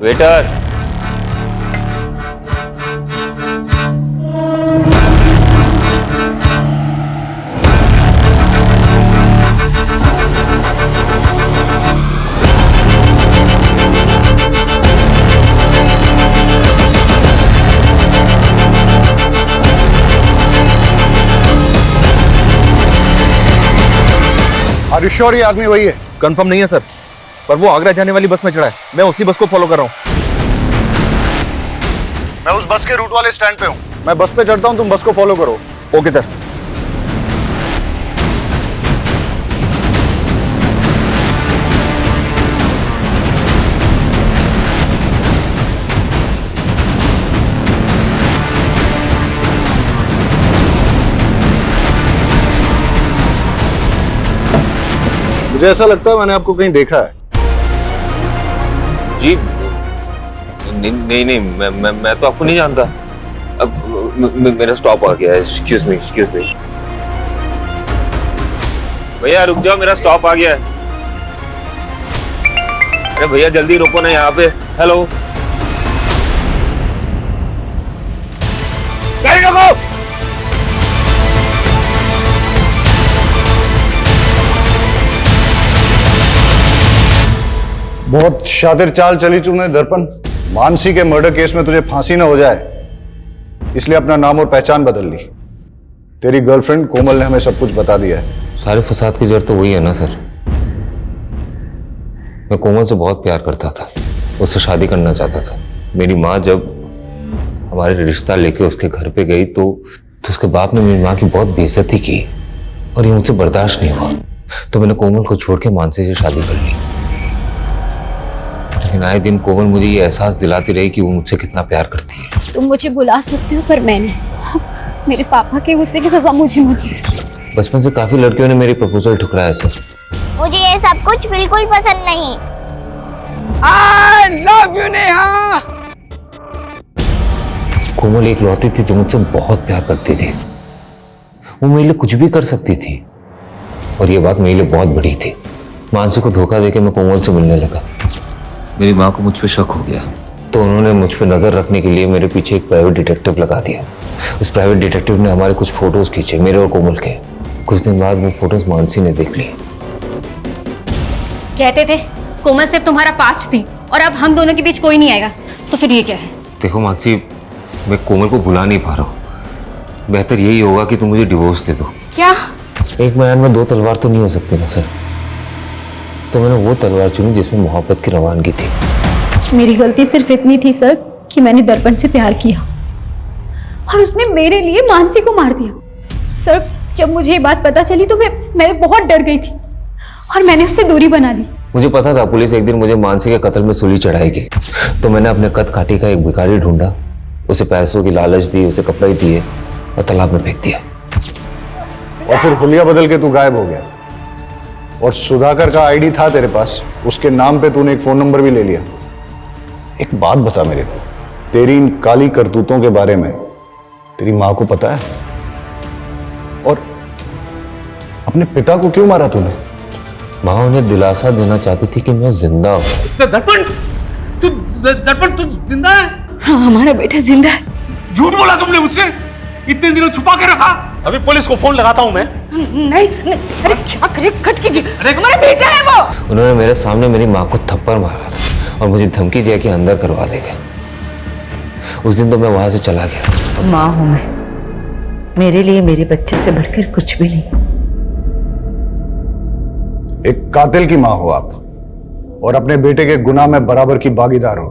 वेटर, आर यू श्योर ये आदमी वही है? कंफर्म नहीं है सर, पर वो आगरा जाने वाली बस में चढ़ा है। मैं उसी बस को फॉलो कर रहा हूँ। मैं उस बस के रूट वाले स्टैंड पे हूँ। मैं बस पे चढ़ता हूँ, तुम बस को फॉलो करो। Okay sir. मुझे ऐसा लगता है मैंने आपको कहीं देखा है। जी नहीं, मैं तो आपको नहीं जानता। अब मेरा स्टॉप आ गया है। Excuse me. भैया रुक जाओ, मेरा स्टॉप आ गया है। अरे भैया जल्दी रुको ना यहाँ पे। हेलो, गाड़ी रोको। बहुत शातिर चाल चली तुमने दर्पण। मानसी के मर्डर केस में तुझे फांसी ना हो जाए, इसलिए अपना नाम और पहचान बदल ली। तेरी गर्लफ्रेंड कोमल ने हमें सब कुछ बता दिया है। सारे फसाद की जड़ तो वही है ना सर। मैं कोमल से बहुत प्यार करता था, उससे शादी करना चाहता था। मेरी माँ जब हमारे रिश्ता लेके उसके घर पे गई तो उसके बाप ने मेरी माँ की बहुत बेइज्जती की और ये मुझसे बर्दाश्त नहीं हुआ। तो मैंने कोमल को छोड़ के मानसी से शादी कर ली। लेकिन आए दिन कोमल मुझे ये एहसास दिलाती रही कि वो मुझसे कितना प्यार करती है। तुम मुझे बुला सकते हो, पर मैंने मेरे पापा के गुस्से की सजा मुझे मत दो। बचपन से काफी लड़कियों ने मेरी प्रपोजल ठुकराया सर। मुझे ये सब कुछ बिल्कुल पसंद नहीं। I love you, Neha. कोमल एक लौती थी जो मुझसे बहुत प्यार करती थी। वो मेरे लिए कुछ भी कर सकती थी और ये बात मेरे लिए बहुत बड़ी थी। मानसी को धोखा देके मैं कोमल से मिलने लगा। मेरी माँ को मुझ पे शक हो गया तो उन्होंने मुझ पे नजर रखने के लिए मेरे पीछे एक प्राइवेट डिटेक्टिव लगा दिया। उस प्राइवेट डिटेक्टिव ने हमारे कुछ फोटोज खींचे, मेरे और कोमल के। कुछ दिन बाद वो फोटोज मानसी ने देख ली। कहते थे कोमल सिर्फ तुम्हारा पास्ट थी और अब हम दोनों के बीच कोई नहीं आएगा, तो फिर ये क्या है? देखो मानसी, मैं कोमल को भुला नहीं पा रहा हूँ। बेहतर यही होगा कि तुम मुझे डिवोर्स दे दो। क्या? एक मैदान में दो तलवार तो नहीं हो सकती ना सर। तो मैंने वो तलवार चुनी जिसमें मोहब्बत की रवानगी थी। मेरी गलती सिर्फ इतनी थी सर कि मैंने दर्पण से प्यार किया और उसने मेरे लिए मानसी को मार दिया। सर जब मुझे ये बात पता चली तो मैं बहुत डर गई थी और मैंने उससे दूरी बना ली। मुझे पता था पुलिस एक दिन मुझे मानसी के कत्ल में सूली चढ़ाएगी, तो मैंने अपने कद काठी का एक भिखारी ढूंढा, उसे पैसों की लालच दी, उसे कपड़े दिए और तालाब में फेंक दिया। और फिर हुलिया बदल के तू गायब हो गया और सुधाकर का आईडी था तेरे पास, उसके नाम पे तूने एक फोन नंबर भी ले लिया। एक बात बता मेरे को, तेरी इन काली करतूतों के बारे में तेरी माँ को पता है? और अपने पिता को क्यों मारा तूने? माँ उन्हें दिलासा देना चाहती थी कि मैं जिंदा हूं। दर्पण तू जिंदा है? हाँ, हमारा बेटा जिंदा है। झूठ बोला तुमने मुझसे, इतने दिनों छुपा के रखा। अभी पुलिस को फोन लगाता हूं मैं। नहीं, अरे क्या करे, कट कीजिए। अरे हमारा बेटा है वो। उन्होंने मेरे सामने मेरी माँ को थप्पड़ मारा था और मुझे धमकी दिया कि अंदर करवा देगा। उस दिन तो मैं वहां से चला गया। माँ हूं मैं, मेरे लिए मेरे बच्चे से बढ़कर कुछ भी नहीं। एक कातिल की माँ हो आप और अपने बेटे के गुनाह में बराबर की भागीदार हो।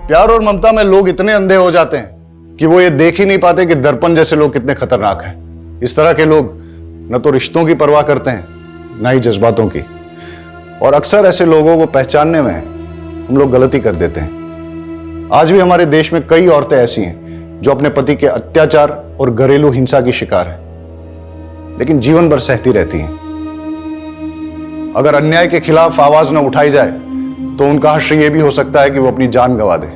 प्यार और ममता में लोग इतने अंधे हो जाते हैं कि वो ये देख ही नहीं पाते कि दर्पण जैसे लोग कितने खतरनाक हैं। इस तरह के लोग न तो रिश्तों की परवाह करते हैं, न ही जज्बातों की। और अक्सर ऐसे लोगों को पहचानने में हम लोग गलती कर देते हैं। आज भी हमारे देश में कई औरतें ऐसी हैं जो अपने पति के अत्याचार और घरेलू हिंसा की शिकार हैं, लेकिन जीवन भर सहती रहती हैं। अगर अन्याय के खिलाफ आवाज न उठाई जाए तो उनका हश्र यह भी हो सकता है कि वो अपनी जान गंवा दे,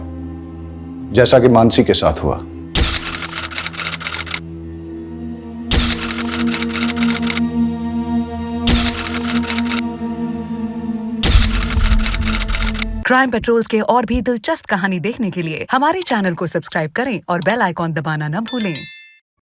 जैसा कि मानसी के साथ हुआ। क्राइम पेट्रोल्स के और भी दिलचस्प कहानी देखने के लिए हमारे चैनल को सब्सक्राइब करें और बेल आइकॉन दबाना न भूलें।